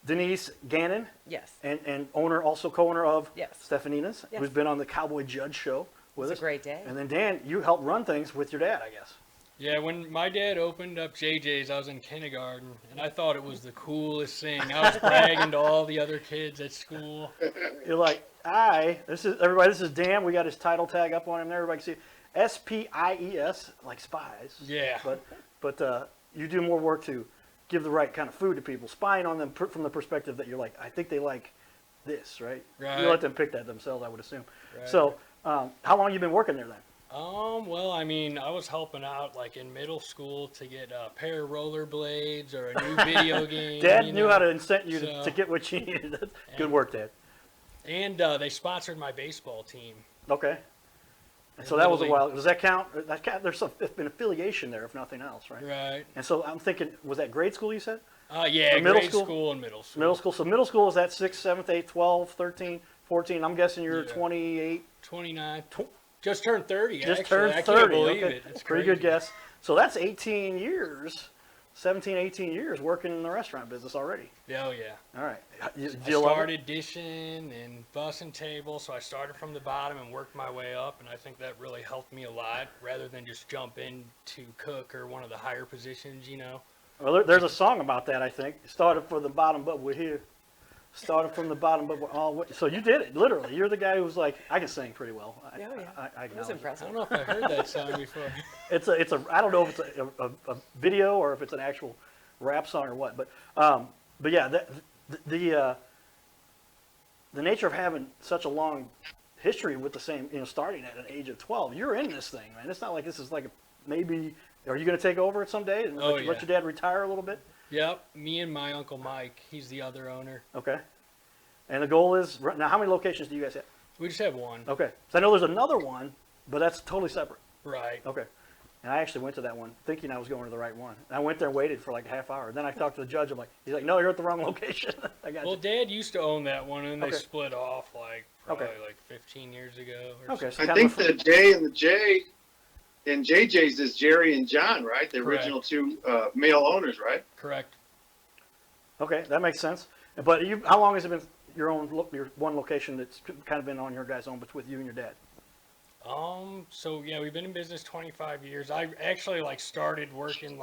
Speaker 1: Denise Gannon,
Speaker 6: Yes.
Speaker 1: and owner, also co-owner of
Speaker 6: Yes.
Speaker 1: Stefaninas,
Speaker 6: Yes.
Speaker 1: who's been on the Cowboy Judge show with
Speaker 6: It's
Speaker 1: us.
Speaker 6: a great day.
Speaker 1: And then Dan, you helped run things with your dad, I guess.
Speaker 5: Yeah, when my dad opened up JJs, I was in kindergarten, and I thought it was the coolest thing. I was bragging to all the other kids at school.
Speaker 1: You're like, this is Dan. We got his title tag up on him there. Everybody can see SPIES, like spies.
Speaker 5: Yeah.
Speaker 1: But you do more work to give the right kind of food to people, spying on them from the perspective that you're like, I think they like this, right?
Speaker 5: Right.
Speaker 1: You let them pick that themselves, I would assume.
Speaker 5: Right.
Speaker 1: So, how long you been working there then?
Speaker 5: Well, I mean, I was helping out like in middle school to get a pair of rollerblades or a new video game.
Speaker 1: Dad
Speaker 5: you
Speaker 1: knew
Speaker 5: know.
Speaker 1: how to incent you
Speaker 5: So-
Speaker 1: to get what you needed. That's good work, Dad.
Speaker 5: And they sponsored my baseball team.
Speaker 1: Okay. And so
Speaker 5: And
Speaker 1: that was a
Speaker 5: Little
Speaker 1: while. Does that count? There's an affiliation there, if nothing else, right?
Speaker 5: Right.
Speaker 1: And so I'm thinking, was that grade school you said?
Speaker 5: Yeah,
Speaker 1: Or middle
Speaker 5: grade
Speaker 1: school?
Speaker 5: school and middle school.
Speaker 1: Middle school. So middle school is that 6th, 7th, 8th, 12th, 13, 14. I'm guessing you're
Speaker 5: Yeah.
Speaker 1: 28.
Speaker 5: 29. Just turned 30,
Speaker 1: Just
Speaker 5: actually.
Speaker 1: turned
Speaker 5: I
Speaker 1: 30.
Speaker 5: can't believe
Speaker 1: Okay.
Speaker 5: it. It's
Speaker 1: Pretty
Speaker 5: crazy.
Speaker 1: good guess. So that's 18 years, 17, 18 years working in the restaurant business already.
Speaker 5: Oh, yeah.
Speaker 1: All right. Do
Speaker 5: I
Speaker 1: you love it?
Speaker 5: started dishing and bussing tables, so I started from the bottom and worked my way up, and I think that really helped me a lot, rather than just jump in to cook or one of the higher positions, you know.
Speaker 1: Well, there's a song about that, I think. Started from the bottom, but we're here. Started from the bottom, but we're all. So you did it, literally. You're the guy who was like, I can sing pretty well.
Speaker 6: Oh, yeah.
Speaker 1: I
Speaker 6: It was
Speaker 1: acknowledge it.
Speaker 5: I
Speaker 6: impressive.
Speaker 5: don't know if I heard that song before.
Speaker 1: It's a. I don't know if it's a video or if it's an actual rap song or what. But yeah, the nature of having such a long history with the same, starting at an age of 12, you're in this thing, man. It's not like this is like maybe. Are you going to take over it someday and
Speaker 5: Oh,
Speaker 1: let
Speaker 5: yeah.
Speaker 1: your dad retire a little bit?
Speaker 5: Yep, me and my Uncle Mike, he's the other owner.
Speaker 1: Okay. And the goal is now. How many locations do you guys have?
Speaker 5: We just have one.
Speaker 1: Okay. So I know there's another one, but that's totally separate.
Speaker 5: Right.
Speaker 1: Okay. And I actually went to that one thinking I was going to the right one. And I went there and waited for like a half hour. Then I talked to the judge. He's like, no, you're at the wrong location. I got
Speaker 5: Well,
Speaker 1: you.
Speaker 5: Dad used to own that one, and they
Speaker 1: Okay.
Speaker 5: split off probably
Speaker 1: Okay.
Speaker 5: 15 years ago. Or
Speaker 1: Okay.
Speaker 5: something.
Speaker 1: So
Speaker 2: I
Speaker 1: kind
Speaker 2: think
Speaker 1: of
Speaker 2: the J and the J in JJ's is Jerry and John, right? The
Speaker 5: Correct.
Speaker 2: original two male owners, right?
Speaker 5: Correct.
Speaker 1: Okay, that makes sense. But how long has it been your one location that's kind of been on your guys' own, but with you and your dad?
Speaker 5: So yeah, we've been in business 25 years. I actually started working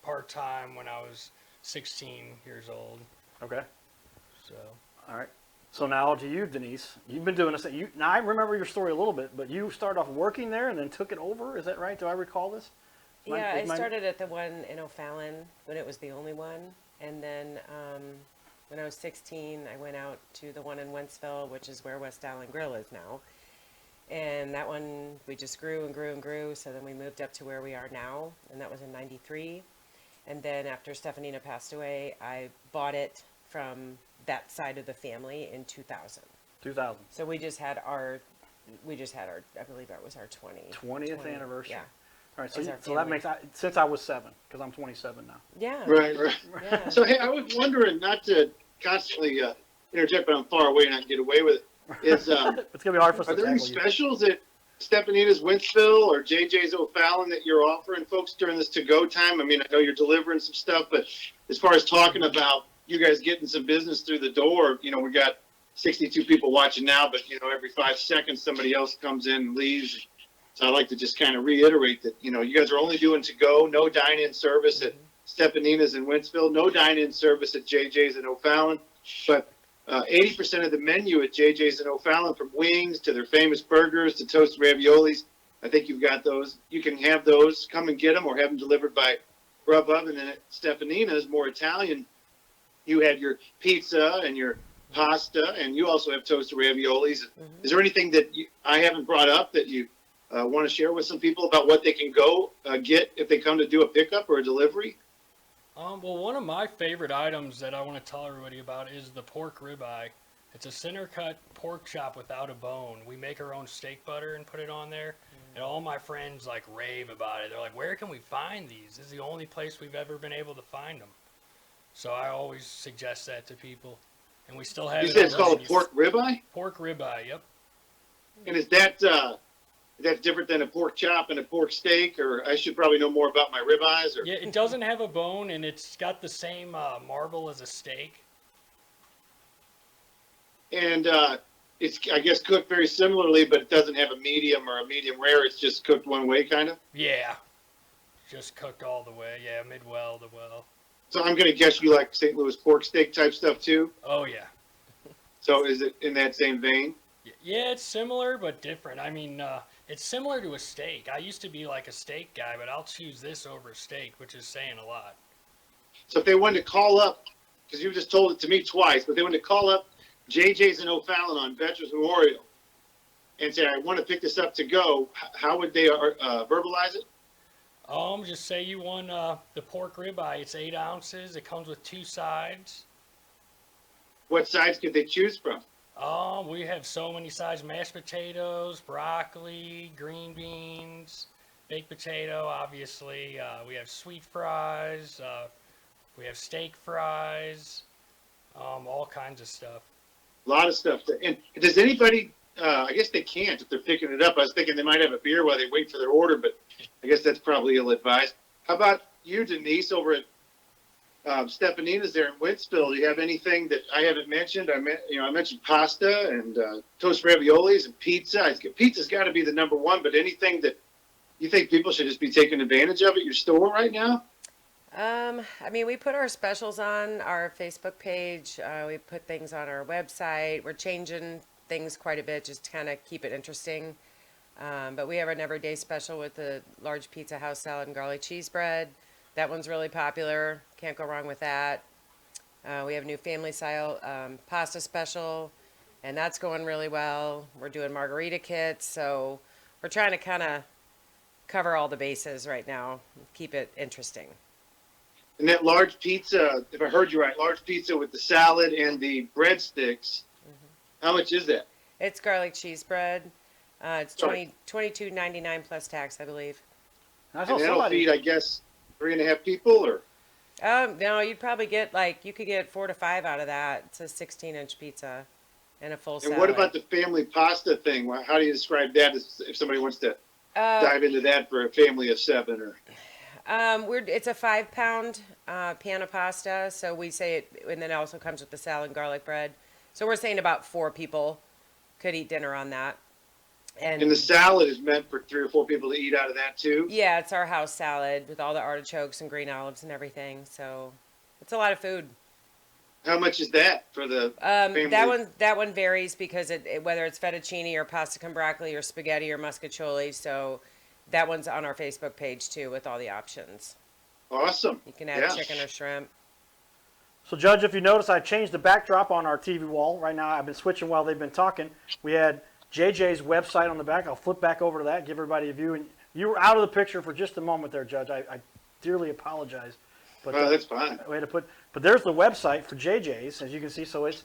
Speaker 5: part-time when I was 16 years old.
Speaker 1: Okay.
Speaker 5: So
Speaker 1: All right. So now to you, Denise. You've been doing this. Now I remember your story a little bit, but you started off working there and then took it over. Is that right? Do I recall this?
Speaker 3: Yeah, I started at the one in O'Fallon when it was the only one. And then when I was 16, I went out to the one in Wentzville, which is where West Island Grill is now. And that one, we just grew and grew and grew. So then we moved up to where we are now, and that was in 93. And then after Stefanina passed away, I bought it from that side of the family in 2000.
Speaker 1: 2000.
Speaker 3: So we just had our, I believe that was our
Speaker 1: 20th anniversary.
Speaker 3: Yeah.
Speaker 1: All right, so,
Speaker 3: As our
Speaker 1: so that
Speaker 3: family.
Speaker 1: makes, since I was 7, because I'm 27 now.
Speaker 3: Yeah.
Speaker 2: Right.
Speaker 3: Yeah.
Speaker 2: So, hey, I was wondering, not to constantly interject, but I'm far away and I can get away with it. Is
Speaker 1: It's going to be hard for us
Speaker 2: are
Speaker 1: to
Speaker 2: there any
Speaker 1: tackle you.
Speaker 2: specials at Stefaninas Wentzville or JJs O'Fallon that you're offering folks during this to-go time? I mean, I know you're delivering some stuff, but as far as talking about you guys getting some business through the door, you know, we got 62 people watching now, but, you know, every 5 seconds somebody else comes in and leaves. So I'd like to just kind of reiterate that, you know, you guys are only doing to-go, no dine-in service at Stefaninas in Wentzville, no dine-in service at JJ's in O'Fallon, but 80% of the menu at JJ's in O'Fallon, from wings to their famous burgers to toasted raviolis. I think you've got those. You can have those. Come and get them or have them delivered by Grubhub. And then at Stefanina's, more Italian, you had your pizza and your pasta, and you also have toasted raviolis. Is there anything that I haven't brought up that you want to share with some people about what they can go get if they come to do a pickup or a delivery?
Speaker 5: Well, one of my favorite items that I want to tell everybody about is the pork ribeye. It's a center cut pork chop without a bone. We make our own steak butter and put it on there. And all my friends like rave about it. They're like, where can we find these? This is the only place we've ever been able to find them. So I always suggest that to people. And we still have
Speaker 2: You
Speaker 5: it
Speaker 2: said
Speaker 5: on
Speaker 2: it's
Speaker 5: the
Speaker 2: called a
Speaker 5: menu.
Speaker 2: pork ribeye?
Speaker 5: Pork ribeye, yep.
Speaker 2: And is that that's different than a pork chop and a pork steak? Or I should probably know more about my ribeyes? Or
Speaker 5: Yeah, it doesn't have a bone, and it's got the same marble as a steak.
Speaker 2: And it's, I guess, cooked very similarly, but it doesn't have a medium or a medium rare. It's just cooked one way, kind of.
Speaker 5: Yeah, just cooked all the way. Yeah, mid-well to well.
Speaker 2: So I'm going to guess you like St. Louis pork steak type stuff too.
Speaker 5: Oh, yeah.
Speaker 2: So is it in that same vein?
Speaker 5: Yeah, it's similar but different. I mean, it's similar to a steak. I used to be like a steak guy, but I'll choose this over steak, which is saying a lot.
Speaker 2: So if they wanted to call up, because you just told it to me twice, but they wanted to call up JJ's in O'Fallon on Veterans Memorial and say, I want to pick this up to go, how would they verbalize it?
Speaker 5: Just say you want the pork ribeye. It's 8 ounces. It comes with 2 sides.
Speaker 2: What sides could they choose from?
Speaker 5: We have so many sides: mashed potatoes, broccoli, green beans, baked potato, obviously. We have sweet fries. We have steak fries. All kinds of stuff.
Speaker 2: A lot of stuff. And does anybody, I guess they can't if they're picking it up. I was thinking they might have a beer while they wait for their order, but I guess that's probably ill-advised. How about you, Denise, over at Stefanina's there in Wentzville? Do you have anything that I haven't mentioned? I mentioned pasta and toast raviolis and pizza. Pizza's got to be the number one, but anything that you think people should just be taking advantage of at your store right now?
Speaker 3: I mean, we put our specials on our Facebook page. We put things on our website. We're changing things quite a bit just to kind of keep it interesting. But we have an everyday special with the large pizza house salad and garlic cheese bread. That one's really popular. Can't go wrong with that. We have a new family style pasta special, and that's going really well. We're doing margarita kits, so we're trying to kind of cover all the bases right now, keep it interesting.
Speaker 2: And that large pizza, if I heard you right, large pizza with the salad and the breadsticks, how much is that?
Speaker 3: It's garlic cheese bread. It's
Speaker 2: Sorry.
Speaker 3: $22.99 plus tax, I believe.
Speaker 1: I saw
Speaker 2: And that'll
Speaker 1: somebody.
Speaker 2: feed, I guess, 3.5 people, or?
Speaker 3: No, you'd probably get you could get 4 to 5 out of that. It's a 16-inch pizza and a full
Speaker 2: And
Speaker 3: salad.
Speaker 2: what about the family pasta thing? How do you describe that if somebody wants to dive into that for a family of 7? Or
Speaker 3: It's a 5-pound pan of pasta, so we say it, and then it also comes with the salad and garlic bread. So we're saying about 4 people could eat dinner on that.
Speaker 2: And the salad is meant for 3 or 4 people to eat out of that too?
Speaker 3: Yeah, it's our house salad with all the artichokes and green olives and everything. So it's a lot of food.
Speaker 2: How much is that for the family?
Speaker 3: That one varies because whether it's fettuccine or pasta con broccoli or spaghetti or muscatoli. So
Speaker 6: That one's on our Facebook page too with all the options.
Speaker 2: Awesome.
Speaker 6: You can add
Speaker 2: Yeah.
Speaker 6: chicken or shrimp.
Speaker 1: So, Judge, if you notice, I changed the backdrop on our TV wall. Right now, I've been switching while they've been talking. We had JJ's website on the back. I'll flip back over to that, give everybody a view. And you were out of the picture for just a moment there, Judge. I dearly apologize. But
Speaker 2: That's fine.
Speaker 1: we had to put, but there's the website for JJ's, as you can see. So it's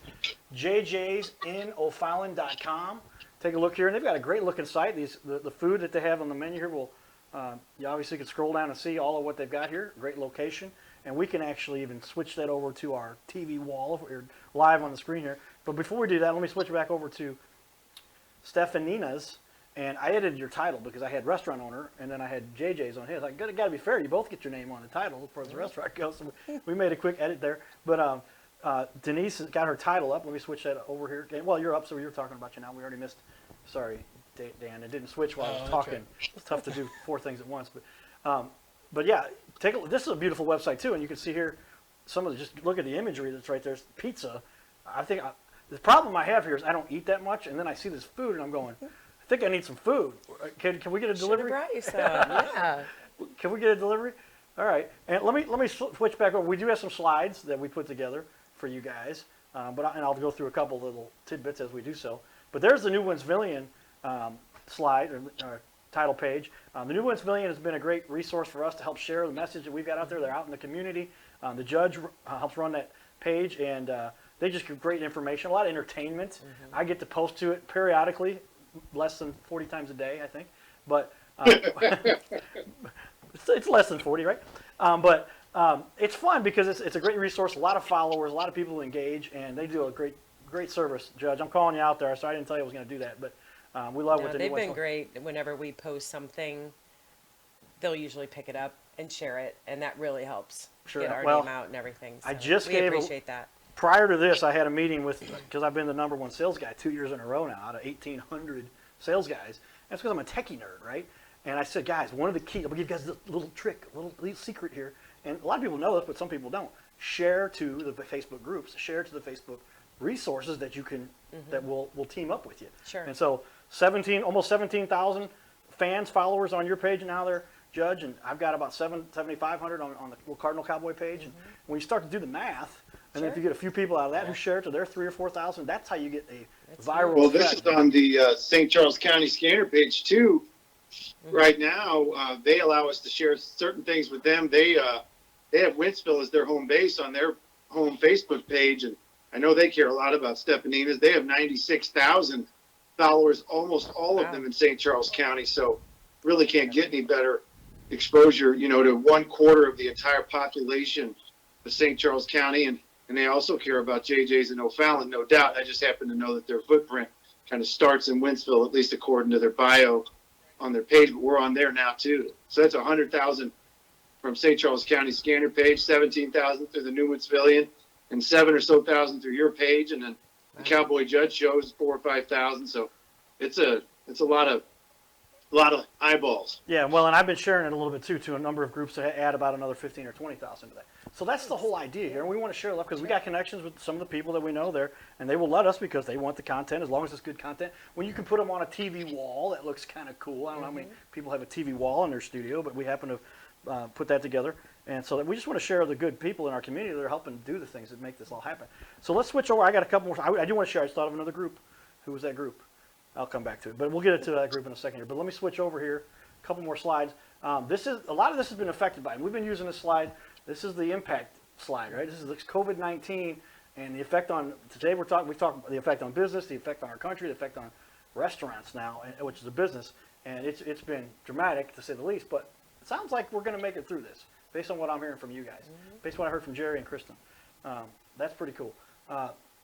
Speaker 1: jjsofallen.com. Take a look here, and they've got a great looking site. The food that they have on the menu here will, you obviously can scroll down and see all of what they've got here. Great location. And we can actually even switch that over to our TV wall if we're live on the screen here. But before we do that, let me switch back over to Stefaninas. And I edited your title because I had restaurant owner, and then I had JJ's on his. I got to be fair. You both get your name on the title as far as the restaurant goes. So we made a quick edit there. But Denise has got her title up. Let me switch that over here. Well, you're up, so you're talking about you now. We already missed. Sorry, Dan. It didn't switch while I was
Speaker 5: that's
Speaker 1: talking.
Speaker 5: right.
Speaker 1: It's tough to do 4 things at once. But yeah, take a look. This is a beautiful website too, and you can see here some of the, just look at the imagery that's right there. It's pizza. The problem I have here is I don't eat that much, and then I see this food, and I'm going, I think I need some food. Can we get a
Speaker 6: Should have
Speaker 1: delivery?
Speaker 6: brought you some. Yeah.
Speaker 1: Can we get a delivery? All right. And let me switch back over. We do have some slides that we put together for you guys, and I'll go through a couple little tidbits as we do so. But there's the New Winsvillian slide or title page. The New Winsvillian has been a great resource for us to help share the message that we've got out there. They're out in the community. The judge helps run that page, and they just give great information, a lot of entertainment. I get to post to it periodically, less than 40 times a day, I think. But it's less than 40, right? But it's fun because it's a great resource, a lot of followers, a lot of people engage, and they do a great service, Judge. I'm calling you out there, so I didn't tell you I was going to do that, but we love
Speaker 6: No,
Speaker 1: what the
Speaker 6: they've
Speaker 1: New
Speaker 6: been
Speaker 1: Winsvillian.
Speaker 6: great. Whenever we post something, they'll usually pick it up and share it, and that really helps
Speaker 1: Sure.
Speaker 6: get our
Speaker 1: Well,
Speaker 6: name out and everything.
Speaker 1: I
Speaker 6: So
Speaker 1: just
Speaker 6: we
Speaker 1: gave a-
Speaker 6: appreciate that.
Speaker 1: Prior to this, I had a meeting with, because I've been the #1 sales guy 2 years in a row now, out of 1,800 sales guys. That's because I'm a techie nerd, right? And I said, guys, one of the keys, I'm going to give you guys a little trick, a little secret here. And a lot of people know this, but some people don't. Share to the Facebook groups, share to the Facebook resources that you can, that will team up with you.
Speaker 6: Sure.
Speaker 1: And so almost 17,000 fans, followers on your page now there, Judge, and I've got about 7,500 on the little Cardinal Cowboy page. And when you start to do the math, and if
Speaker 6: Sure.
Speaker 1: you get a few people out of that who share it to their 3,000 or 4,000, that's how you get a
Speaker 6: That's
Speaker 1: viral
Speaker 2: Well, this
Speaker 1: effect.
Speaker 2: is on the St. Charles County scanner page too. Right now, they allow us to share certain things with them. They have Wentzville as their home base on their home Facebook page, and I know they care a lot about Stefaninas. They have 96,000 followers, almost all of
Speaker 6: Wow.
Speaker 2: them in St. Charles County. So really can't get any better exposure, to 1/4 of the entire population of St. Charles County, and they also care about JJ's and O'Fallon, no doubt. I just happen to know that their footprint kind of starts in Wentzville, at least according to their bio on their page, but we're on there now too. So that's 100,000 from St. Charles County scanner page, 17,000 through the New Winsvillian, and 7,000 or so through your page, and then the Cowboy Judge shows 4,000 or 5,000. So it's a lot of eyeballs.
Speaker 1: Yeah, well, and I've been sharing it a little bit too to a number of groups to add about another 15 or 20,000 to that. So that's the whole idea here. And we want to share it because we got connections with some of the people that we know there, and they will let us because they want the content as long as it's good content. When you can put them on a TV wall, that looks kind of cool. I don't know how many people have a TV wall in their studio, but we happen to put that together. And so that we just want to share the good people in our community that are helping do the things that make this all happen. So let's switch over. I got a couple more. I do want to share. I just thought of another group. Who was that group? I'll come back to it, but we'll get to that group in a second here. But let me switch over here. A couple more slides. This is a lot of this has been affected by it. We've been using this slide. This is the impact slide, right? This is the COVID-19 and the effect on. Today we talk about the effect on business, the effect on our country, the effect on restaurants now, which is a business, and it's been dramatic to say the least. But it sounds like we're going to make it through this, based on what I'm hearing from you guys, based on what I heard from Jerry and Kristen. That's pretty cool.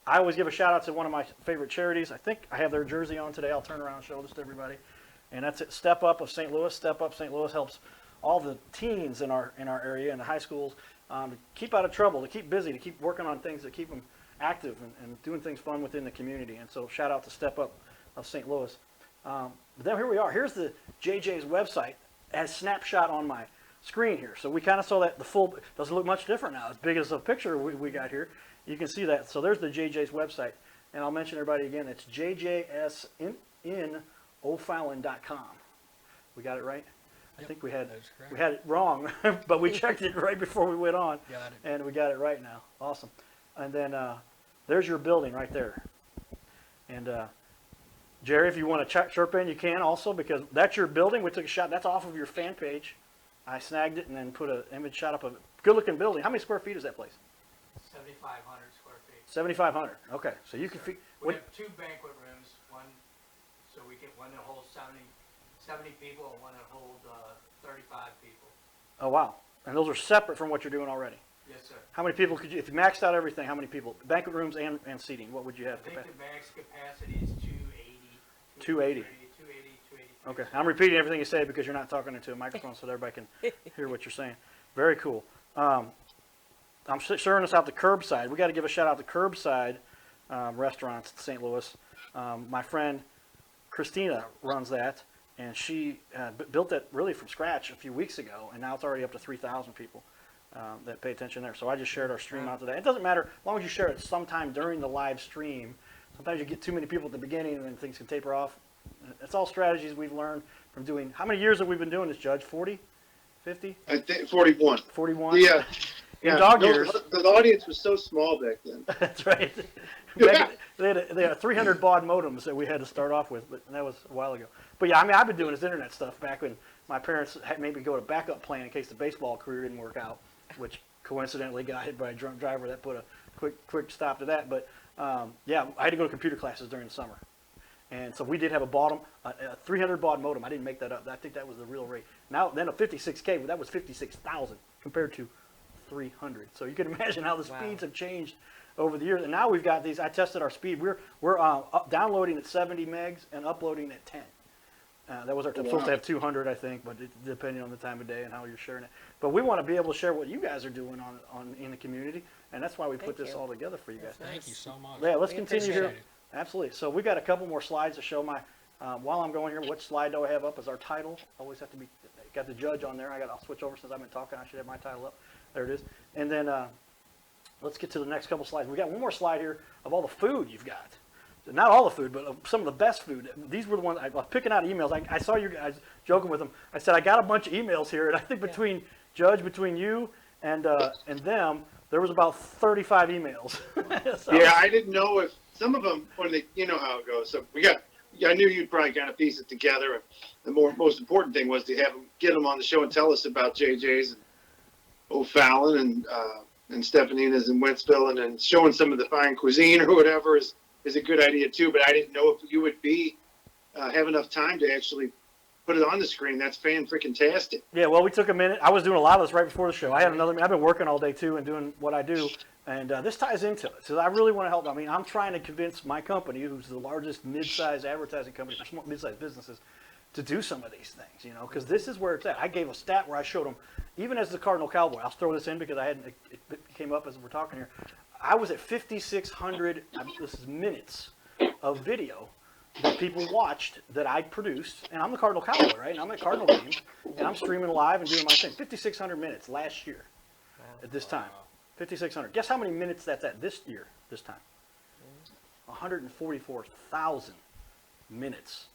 Speaker 1: I always give a shout out to one of my favorite charities. I think I have their jersey on today. I'll turn around and show this to everybody. And that's it. Step Up of St. Louis. Step Up St. Louis helps all the teens in our area and the high schools to keep out of trouble, to keep busy, to keep working on things that keep them active and doing things fun within the community. And so shout out to Step Up of St. Louis. But then here we are. Here's the JJ's website as snapshot on my screen here. So we kind of saw that the full doesn't look much different now. As big as the picture we got here, you can see that. So there's the JJ's website. And I'll mention everybody again. It's JJSOfallen.com. We got it right? I think we had
Speaker 5: That's correct.
Speaker 1: it wrong, but we checked it right before we went on,
Speaker 5: Got it.
Speaker 1: and we got it right now. Awesome. And then there's your building right there. And Jerry, if you want to chirp in, you can also, because that's your building. We took a shot. That's off of your fan page. I snagged it and then put an image shot up of it. Good-looking building. How many square feet is that place?
Speaker 4: 7,500 square feet.
Speaker 1: 7,500. Okay, so you can.
Speaker 4: We have 2 banquet rooms, one that holds 70 people and one that holds 35 people.
Speaker 1: Oh wow! And those are separate from what you're doing already.
Speaker 4: Yes, sir.
Speaker 1: How many people could you, if you maxed out everything? How many people? Banquet rooms and seating. What would you
Speaker 4: I
Speaker 1: have?
Speaker 4: think the max capacity is 280.
Speaker 1: 280.
Speaker 4: 280.
Speaker 1: Okay, I'm repeating everything you say because you're not talking into a microphone, so that everybody can hear what you're saying. Very cool. I'm sharing this out to Curbside. We got to give a shout out to Curbside restaurants in St. Louis. My friend Christina runs that, and she built that really from scratch a few weeks ago, and now it's already up to 3,000 people that pay attention there. So I just shared our stream out today. It doesn't matter as long as you share it sometime during the live stream. Sometimes you get too many people at the beginning, and then things can taper off. It's all strategies we've learned from doing. How many years have we been doing this, Judge? 40? 50?
Speaker 2: I think 41.
Speaker 1: 41?
Speaker 2: Yeah.
Speaker 1: In dog
Speaker 2: no,
Speaker 1: years.
Speaker 2: The audience was so small back then.
Speaker 1: That's right. They had 300 baud modems that we had to start off with, but that was a while ago. But yeah, I mean, I've been doing this internet stuff back when my parents had made me go to backup plan in case the baseball career didn't work out, which coincidentally got hit by a drunk driver that put a quick stop to that. But yeah, I had to go to computer classes during the summer. And so we did have a 300 baud modem. I didn't make that up. I think that was the real rate. Now, then a 56K, that was 56,000 compared to 300. So you can imagine how the speeds have changed over the years. And now we've got these. I tested our speed. We're downloading at 70 megs and uploading at 10. That was our supposed to have 200, I think, but depending on the time of day and how you're sharing it. But we want to be able to share what you guys are doing in the community, and that's why we put this all together for you guys.
Speaker 5: Thank you so much.
Speaker 1: Yeah, let's
Speaker 5: We
Speaker 1: continue here.
Speaker 5: appreciate it.
Speaker 1: Absolutely. So we got a couple more slides to show my. While I'm going here, what slide do I have up as our title? Always have to be. Got the judge on there. I'll switch over since I've been talking. I should have my title up. There it is. And then let's get to the next couple slides. We got one more slide here of all the food you've got. Not all the food, but some of the best food. These were the ones I was picking out emails. I saw you guys joking with them. I said I got a bunch of emails here, and I think between you and them, there was about 35 emails. So,
Speaker 2: Yeah, I didn't know if some of them, when they, you know how it goes. So I knew you'd probably kind of piece it together. The most important thing was to get them on the show and tell us about JJs and O'Fallon and Stefaninas and Wentzville, and then showing some of the fine cuisine or whatever is a good idea too. But I didn't know if you would have enough time to actually put it on the screen. That's fan-freaking-tastic.
Speaker 1: Yeah, well, we took a minute. I was doing a lot of this right before the show. I've been working all day too and doing what I do, and this ties into it. So I really want to help. I mean, I'm trying to convince my company, who's the largest mid-sized advertising company for small mid-sized businesses, to do some of these things. You know, because this is where it's at. I gave a stat where I showed them, even as the Cardinal Cowboy. I'll throw this in because it came up as we're talking here. I was at 5,600. This is minutes of video that people watched that I produced, and I'm the Cardinal Cowboy, right? And I'm at Cardinal games, and I'm streaming live and doing my thing. 5,600 minutes last year at this time. 5,600. Guess how many minutes that's at this year, this time? 144,000 minutes.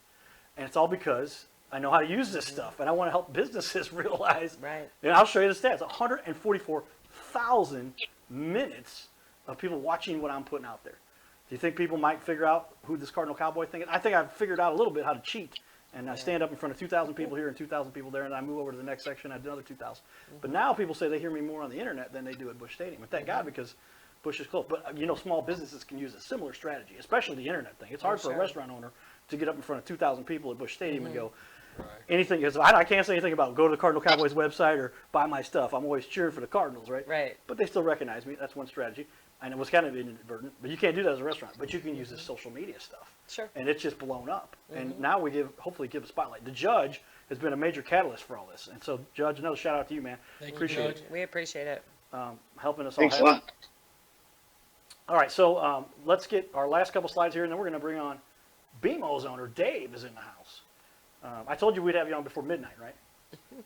Speaker 1: And it's all because I know how to use this stuff, and I want to help businesses realize.
Speaker 6: Right.
Speaker 1: And I'll show you the stats. 144,000 minutes of people watching what I'm putting out there. Do you think people might figure out who this Cardinal Cowboy thing is? I think I've figured out a little bit how to cheat. And I stand up in front of 2,000 people here and 2,000 people there, and I move over to the next section, I do another 2,000. But now people say they hear me more on the internet than they do at Busch Stadium. And thank God, because Busch is close. But you know, small businesses can use a similar strategy, especially the internet thing. It's hard for a restaurant owner to get up in front of 2,000 people at Busch Stadium and go, anything, because I can't say anything about go to the Cardinal Cowboys website or buy my stuff. I'm always cheering for the Cardinals, right?
Speaker 6: Right.
Speaker 1: But they still recognize me. That's one strategy. And it was kind of inadvertent, but you can't do that as a restaurant. But you can use this social media stuff.
Speaker 6: Sure.
Speaker 1: And it's just blown up. And now we hopefully give a spotlight. The judge has been a major catalyst for all this. And so, Judge, another shout out to you, man.
Speaker 5: Thank you,
Speaker 1: Appreciate
Speaker 5: Judge.
Speaker 6: We appreciate it.
Speaker 1: helping us
Speaker 2: Thanks a
Speaker 1: all.
Speaker 2: lot.
Speaker 1: All right, so let's get our last couple slides here, and then we're going to bring on Bemos owner Dave is in the house. I told you we'd have you on before midnight, right?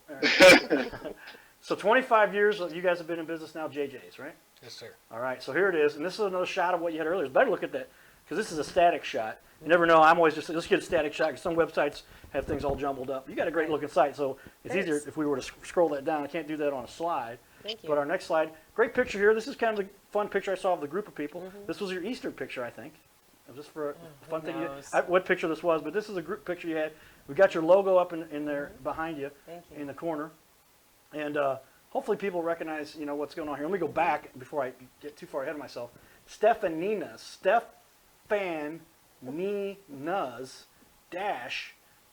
Speaker 1: All right. So 25 years, you guys have been in business now, JJs, right?
Speaker 5: Yes, sir.
Speaker 1: All right, so here it is, and this is another shot of what you had earlier. Better look at that because this is a static shot. You never know. I'm always just, let's get a static shot, because some websites have things all jumbled up. You got a great looking site, so it's
Speaker 6: Thanks.
Speaker 1: easier if we were to scroll that down. I can't do that on a slide.
Speaker 6: Thank you.
Speaker 1: But our next slide, great picture here. This is kind of the fun picture I saw of the group of people. This was your Easter picture, I think. Was this for a fun thing?
Speaker 6: knows?
Speaker 1: What picture this was, but this is a group picture you had. We got your logo up in there behind you,
Speaker 6: Thank you.
Speaker 1: in the corner, and hopefully people recognize what's going on here. Let me go back before I get too far ahead of myself. Stefaninas, Stefaninas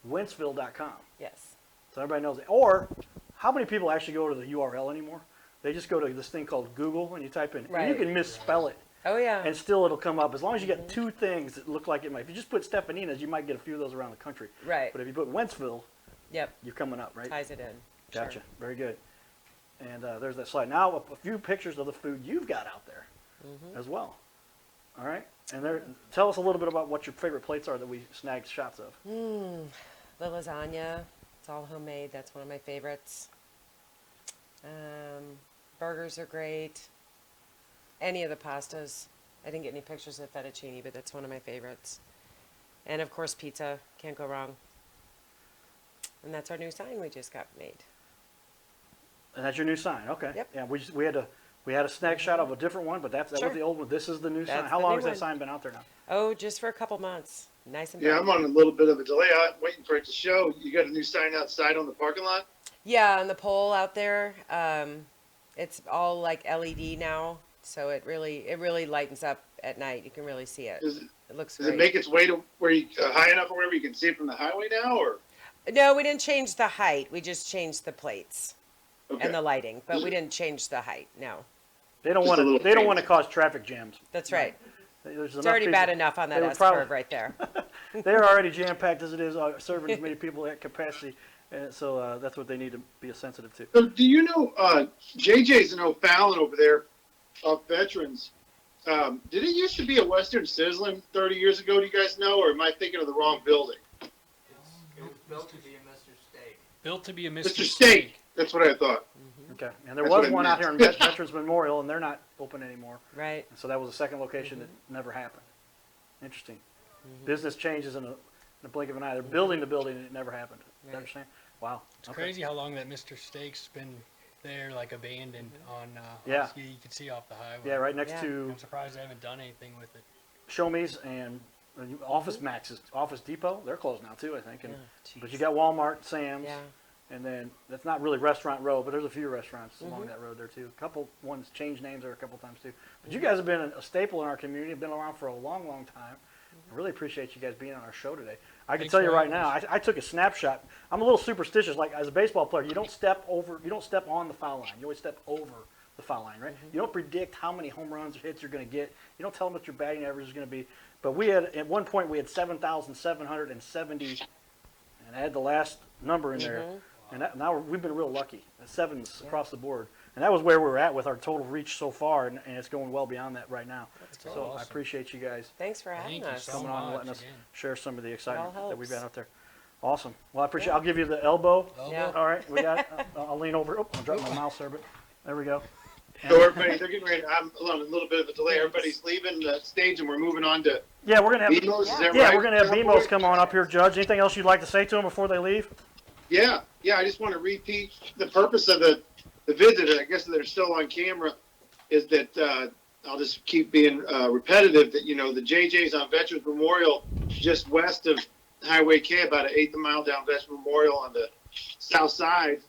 Speaker 1: Wentzville.com.
Speaker 6: Yes.
Speaker 1: So everybody knows it. Or how many people actually go to the URL anymore? They just go to this thing called Google and you type in. And you
Speaker 6: Right.
Speaker 1: can misspell it.
Speaker 6: Oh yeah.
Speaker 1: And still it'll come up. As long as you get two things that look like it might. If you just put Stefaninas, you might get a few of those around the country.
Speaker 6: Right.
Speaker 1: But if you put Wentzville,
Speaker 6: Yep.
Speaker 1: you're coming up, right?
Speaker 6: Ties it in.
Speaker 1: Gotcha.
Speaker 6: Sure.
Speaker 1: Very good. And there's that slide. Now a few pictures of the food you've got out there as well. All right. And tell us a little bit about what your favorite plates are that we snagged shots of.
Speaker 6: The lasagna. It's all homemade. That's one of my favorites. Burgers are great. Any of the pastas. I didn't get any pictures of fettuccine, but that's one of my favorites. And of course, pizza. Can't go wrong. And that's our new sign we just got made.
Speaker 1: And that's your new sign. Okay.
Speaker 6: Yep.
Speaker 1: Yeah. We had a snag shot of a different one, but that
Speaker 6: Sure.
Speaker 1: was the old one. This is the new sign.
Speaker 6: That's
Speaker 1: How
Speaker 6: the
Speaker 1: long
Speaker 6: new
Speaker 1: has that
Speaker 6: one.
Speaker 1: sign been out there now?
Speaker 6: Oh, just for a couple months. Nice and
Speaker 2: Yeah,
Speaker 6: bright.
Speaker 2: I'm on a little bit of a delay. I'm waiting for it to show. You got a new sign outside on the parking lot?
Speaker 6: Yeah, on the pole out there, it's all like LED now, so it really lightens up at night. You can really see it.
Speaker 2: Does
Speaker 6: It looks
Speaker 2: it
Speaker 6: great.
Speaker 2: make its way to where you high enough or wherever you can see it from the highway now, or
Speaker 6: No, we didn't change the height. We just changed the plates
Speaker 2: okay?
Speaker 6: and the lighting, but we didn't change the height. No,
Speaker 1: They don't
Speaker 2: Just
Speaker 1: want
Speaker 2: a
Speaker 1: to.
Speaker 2: little
Speaker 1: They don't
Speaker 2: change.
Speaker 1: want to cause traffic jams.
Speaker 6: that's right.
Speaker 1: There's
Speaker 6: It's already bad enough on that
Speaker 1: they were
Speaker 6: S
Speaker 1: probably-
Speaker 6: curve right there.
Speaker 1: They're already jam packed as it is, serving as many people at capacity, and so that's what they need to be sensitive to.
Speaker 2: So do you know JJ's in O'Fallon over there, off Veterans? Did it used to be a Western Sizzling 30 years ago? Do you guys know, or am I thinking of the wrong building?
Speaker 4: It was built to be a Mr. Steak.
Speaker 5: Built to be a Mr.
Speaker 2: Mr. Steak. That's what I thought.
Speaker 1: Okay, and there
Speaker 2: That's
Speaker 1: was
Speaker 2: what I
Speaker 1: one out
Speaker 2: meant.
Speaker 1: here in Veterans Memorial, and they're not open anymore.
Speaker 6: Right.
Speaker 1: So that was the second location that never happened. Interesting. Business changes in a blink of an eye. They're building the building, and it never happened. You
Speaker 6: Right.
Speaker 1: understand? Wow.
Speaker 5: It's
Speaker 1: Okay.
Speaker 5: crazy how long that Mr. Steak's been there, like abandoned on.
Speaker 1: Yeah.
Speaker 5: You can see off the highway.
Speaker 1: Yeah, right next
Speaker 6: Yeah.
Speaker 1: to
Speaker 5: I'm surprised they haven't done anything with it.
Speaker 1: Show Me's and Office Max's, Office Depot. They're closed now too, I think. And,
Speaker 6: Oh,
Speaker 1: but
Speaker 6: jeez.
Speaker 1: you got Walmart, Sam's.
Speaker 6: Yeah.
Speaker 1: And then that's not really Restaurant Row, but there's a few restaurants along that road there too. A couple ones changed names there a couple times too. But you guys have been a staple in our community. Have been around for a long, long time. I really appreciate you guys being on our show today. I can
Speaker 5: Thanks
Speaker 1: tell you
Speaker 5: for
Speaker 1: right
Speaker 5: having
Speaker 1: now, I took a snapshot. I'm a little superstitious. Like as a baseball player, you don't step on the foul line. You always step over the foul line, right? You don't predict how many home runs or hits you're going to get. You don't tell them what your batting average is going to be. But we had at one point we had 7,770, and I had the last number in there. And now we've been real lucky. Sevens across the board. And that was where we were at with our total reach so far, and it's going well beyond that right now. So I
Speaker 5: awesome.
Speaker 1: appreciate you guys
Speaker 6: Thanks for having
Speaker 5: Thank you
Speaker 6: us.
Speaker 5: so
Speaker 1: coming on and
Speaker 5: much
Speaker 1: letting us
Speaker 5: again.
Speaker 1: share some of the excitement that we've got
Speaker 6: helps.
Speaker 1: out there. Awesome. Well, I appreciate I'll give you the elbow.
Speaker 6: Yeah.
Speaker 1: All right, we got I'll lean over. Oh, I'll drop my mouse there, but there we go.
Speaker 2: So everybody, they're getting ready. I'm on a little bit of a delay. Everybody's leaving the stage, and we're moving on to
Speaker 1: Yeah, we're going to have
Speaker 2: Bemos. Is that
Speaker 1: Yeah,
Speaker 2: right?
Speaker 1: we're going to have Bemos come on up here, Judge. Anything else you'd like to say to them before they leave?
Speaker 2: Yeah. I just want to repeat the purpose of the visit. I guess they're still on camera. Is that I'll just keep being repetitive. That the JJs on Veterans Memorial, just west of Highway K, about an eighth of a mile down Veterans Memorial on the south side.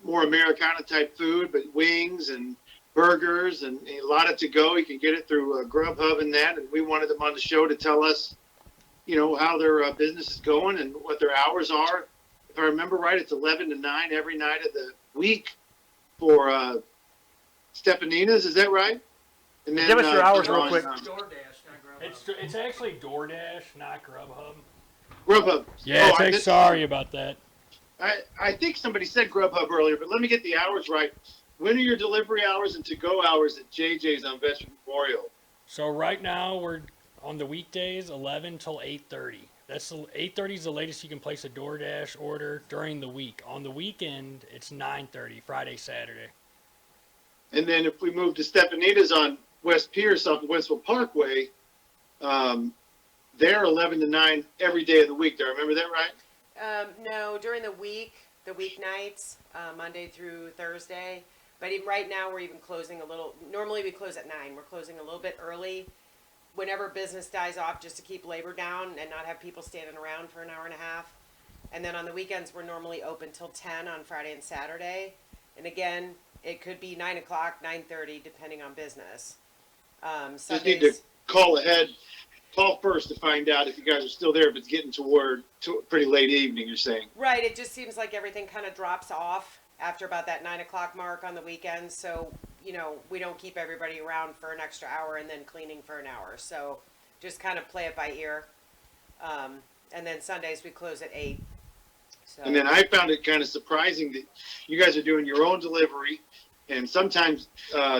Speaker 2: More Americana type food, but wings and burgers and a lot of to go. You can get it through Grubhub and that. And we wanted them on the show to tell us, how their business is going and what their hours are. If I remember right, it's 11 to 9 every night of the week for Stefaninas. Is that right? And then,
Speaker 1: Give us your hours real
Speaker 2: on,
Speaker 1: quick.
Speaker 4: DoorDash, not Grubhub.
Speaker 5: It's actually DoorDash, not Grubhub.
Speaker 2: Grubhub.
Speaker 5: Yeah,
Speaker 2: Oh,
Speaker 5: sorry about that.
Speaker 2: I think somebody said Grubhub earlier, but let me get the hours right. When are your delivery hours and to-go hours at JJ's on Veterans Memorial?
Speaker 5: So right now we're on the weekdays 11 till 8:30. That's 8:30 is the latest you can place a DoorDash order during the week. On the weekend it's 9:30, Friday, Saturday.
Speaker 2: And then if we move to Stefanitas on West Pierce off of Wentzville Parkway, they're 11 to 9 every day of the week. Do I remember that right?
Speaker 6: No, during the week, the weeknights, Monday through Thursday. But even right now, we're even closing a little. Normally, we close at 9. We're closing a little bit early. Whenever business dies off, just to keep labor down and not have people standing around for an hour and a half. And then on the weekends, we're normally open till 10 on Friday and Saturday. And again, it could be 9 o'clock, 9:30, depending on business.
Speaker 2: Just need to call ahead, call first to find out if you guys are still there, if it's getting toward pretty late evening, you're saying.
Speaker 6: Right, it just seems like everything kind of drops off after about that 9 o'clock mark on the weekends. So, we don't keep everybody around for an extra hour and then cleaning for an hour. So just kind of play it by ear. And then Sundays we close at 8. So.
Speaker 2: And then I found it kind of surprising that you guys are doing your own delivery, and sometimes,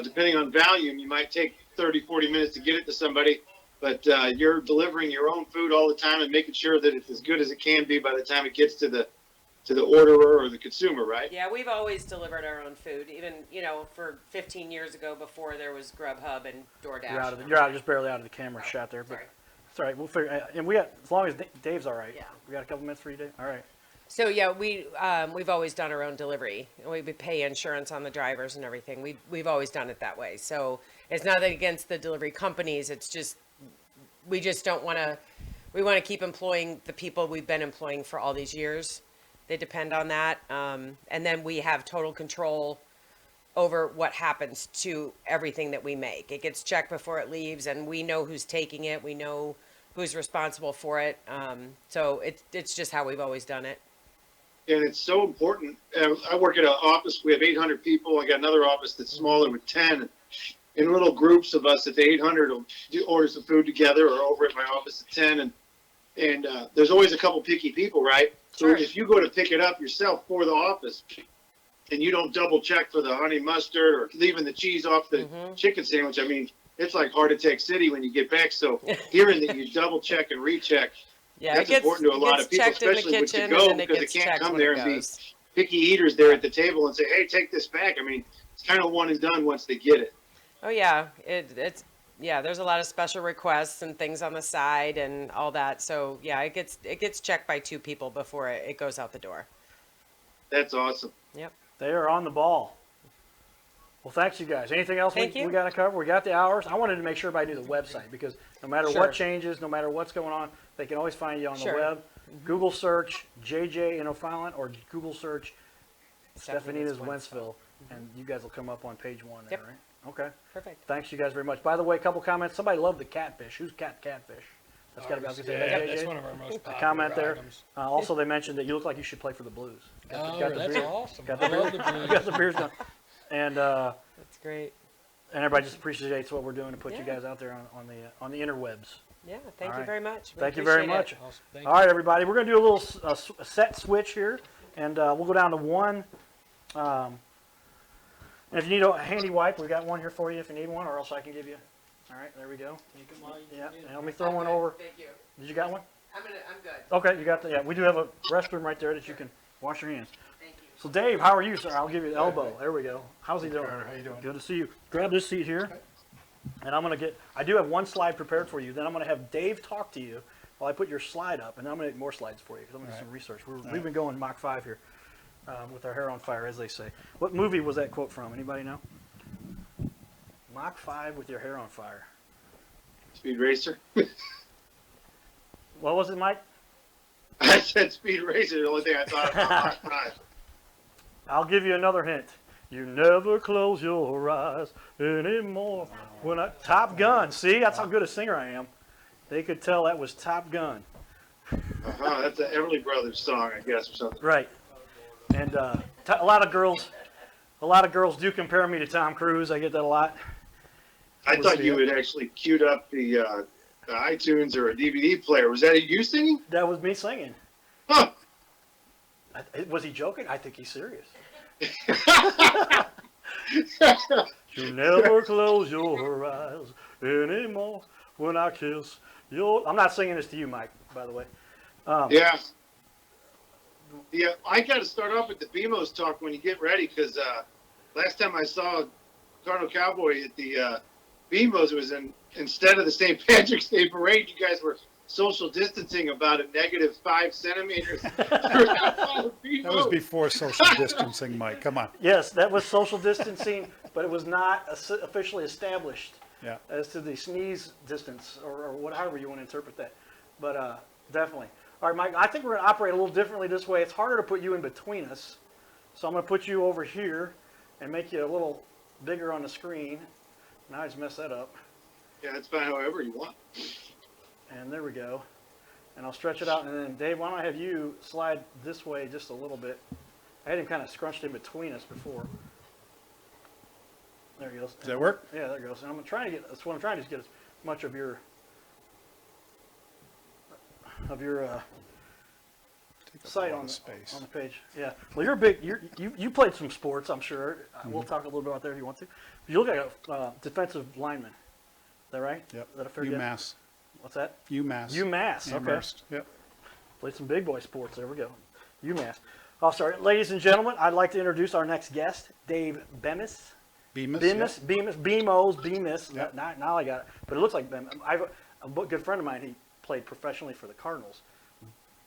Speaker 2: depending on volume, you might take 30, 40 minutes to get it to somebody, but you're delivering your own food all the time and making sure that it's as good as it can be by the time it gets to the orderer or the consumer, right?
Speaker 6: Yeah, we've always delivered our own food, even, for 15 years ago before there was Grubhub and DoorDash.
Speaker 1: You're out, just barely out of the camera shot there, but
Speaker 6: Sorry.
Speaker 1: it's all right. We'll figure. And we got, as long as Dave's all right.
Speaker 6: Yeah.
Speaker 1: We got a couple minutes for you, Dave. All right.
Speaker 6: So yeah, we've always done our own delivery. We pay insurance on the drivers and everything. We've always done it that way. So it's nothing against the delivery companies. It's just we just don't want to. We want to keep employing the people we've been employing for all these years. They depend on that, and then we have total control over what happens to everything that we make. It gets checked before it leaves, and we know who's taking it. We know who's responsible for it. So it's just how we've always done it.
Speaker 2: And it's so important. I work at an office. We have 800 people. I got another office that's smaller with 10. In little groups of us, at the 800 will order some food together, or over at my office at 10. And there's always a couple picky people, right? So
Speaker 6: Sure.
Speaker 2: if you go to pick it up yourself for the office, and you don't double check for the honey mustard or leaving the cheese off the chicken sandwich, I mean, it's like heart attack city when you get back. So hearing that you double check and recheck,
Speaker 6: Yeah,
Speaker 2: that's important to a lot of people, especially with to go, because they can't come there and be picky eaters there at the table and say, hey, take this back. I mean, it's kind of one and done once they get it.
Speaker 6: Oh yeah, it's there's a lot of special requests and things on the side and all that. So yeah, it gets checked by 2 people before it goes out the door.
Speaker 2: That's awesome.
Speaker 6: Yep.
Speaker 1: They are on the ball. Well, thanks, you guys. Anything else
Speaker 6: Thank
Speaker 1: we
Speaker 6: you.
Speaker 1: got to cover? We got the hours. I wanted to make sure everybody knew the website, because no matter
Speaker 6: Sure.
Speaker 1: what changes, no matter what's going on, they can always find you on
Speaker 6: Sure.
Speaker 1: the web. Google search JJ in O'Fallon, or Google search Stefaninas Wentzville, and you guys will come up on page 1 there,
Speaker 6: Yep.
Speaker 1: right? Okay.
Speaker 6: Perfect.
Speaker 1: Thanks, you guys, very much. By the way, a couple comments. Somebody loved the catfish. Who's catfish? That's got to be. I was gonna say,
Speaker 5: Yeah,
Speaker 1: that
Speaker 5: that's
Speaker 1: JJ?
Speaker 5: one of our most
Speaker 1: A
Speaker 5: popular
Speaker 1: comment there.
Speaker 5: items.
Speaker 1: Also, they mentioned that you look like you should play for the Blues.
Speaker 5: Oh,
Speaker 1: got the
Speaker 5: that's
Speaker 1: beard.
Speaker 5: awesome.
Speaker 1: Got
Speaker 5: I
Speaker 1: the
Speaker 5: love
Speaker 1: beard.
Speaker 5: the Blues.
Speaker 1: Got the beers done. And
Speaker 6: That's great.
Speaker 1: everybody just appreciates what we're doing to put you
Speaker 6: Yeah.
Speaker 1: guys out there on the interwebs.
Speaker 6: Yeah, thank
Speaker 1: All
Speaker 6: you
Speaker 1: right.
Speaker 6: very much. We
Speaker 1: Thank you very
Speaker 6: appreciate
Speaker 1: much.
Speaker 6: it.
Speaker 5: Awesome. Thank
Speaker 1: All right, everybody, we're going to do a little a set switch here, and we'll go down to 1. And if you need a handy wipe, we got one here for you if you need one, or else I can give you. All right, there we go.
Speaker 5: Take 'em while you
Speaker 1: Yeah,
Speaker 5: can.
Speaker 1: and let me throw one over.
Speaker 6: Thank you.
Speaker 1: Did you got one?
Speaker 6: I'm good.
Speaker 1: Okay, you got the. Yeah, we do have a restroom right there that you can wash your hands.
Speaker 6: Thank you.
Speaker 1: So Dave, how are you, sir? I'll give you the elbow. There we go. How's he doing?
Speaker 7: How you doing?
Speaker 1: Good to see you. Grab this seat here, and I'm gonna get. I do have one slide prepared for you. Then I'm gonna have Dave talk to you while I put your slide up, and then I'm gonna make more slides for you because I'm gonna do some research. We've been going Mach 5 here, with our hair on fire, as they say. What movie was that quote from? Anybody know? Mach 5 with your hair on fire.
Speaker 2: Speed Racer.
Speaker 1: What was it, Mike?
Speaker 2: I said Speed Racer, the only thing I thought about.
Speaker 1: I'll give you another hint. You never close your eyes anymore. When I Top Gun. See, that's how good a singer I am. They could tell that was Top Gun.
Speaker 2: That's an Everly Brothers song, I guess, or something.
Speaker 1: Right. And a lot of girls do compare me to Tom Cruise. I get that a lot.
Speaker 2: I thought you had actually queued up the iTunes or a DVD player. Was that you singing?
Speaker 1: That was me singing.
Speaker 2: Huh.
Speaker 1: Was he joking? I think he's serious. You never close your eyes anymore when I kiss your. I'm not singing this to you, Mike, by the way.
Speaker 2: Yeah. Yeah, I got to start off with the Bemos talk when you get ready, because last time I saw Cardinal Cowboy at the Bemos was instead of the St. Patrick's Day parade, you guys were social distancing about a -5 centimeters.
Speaker 7: That was before social distancing, Mike. Come on.
Speaker 1: Yes, that was social distancing, but it was not officially established
Speaker 7: Yeah.
Speaker 1: as to the sneeze distance or however you want to interpret that. But definitely. All right, Mike, I think we're going to operate a little differently this way. It's harder to put you in between us. So I'm going to put you over here and make you a little bigger on the screen. Now I just messed that up.
Speaker 2: Yeah, it's fine however you want.
Speaker 1: And there we go. And I'll stretch it out. And then, Dave, why don't I have you slide this way just a little bit? I had him kind of scrunched in between us before. There he goes.
Speaker 7: Does that work?
Speaker 1: Yeah, there it goes. And I'm trying to get, that's what I'm trying to get as much of your
Speaker 7: Take up a
Speaker 1: sight
Speaker 7: lot
Speaker 1: on
Speaker 7: of
Speaker 1: the,
Speaker 7: space.
Speaker 1: on the page. Yeah. Well, you're big. You played some sports, I'm sure. We'll talk a little bit about that if you want to. You look like a defensive lineman. Is that right?
Speaker 7: Yep.
Speaker 1: Is that a fair guess?
Speaker 7: UMass.
Speaker 1: What's that?
Speaker 7: UMass.
Speaker 1: UMass. Okay.
Speaker 7: Amherst. Yep.
Speaker 1: Played some big boy sports. There we go. UMass. Oh, sorry. Ladies and gentlemen, I'd like to introduce our next guest, Dave Bemis.
Speaker 7: Bemis.
Speaker 1: Bemis.
Speaker 7: Yep.
Speaker 1: Now I got it. But it looks like Bemis. A good friend of mine, he played professionally for the Cardinals.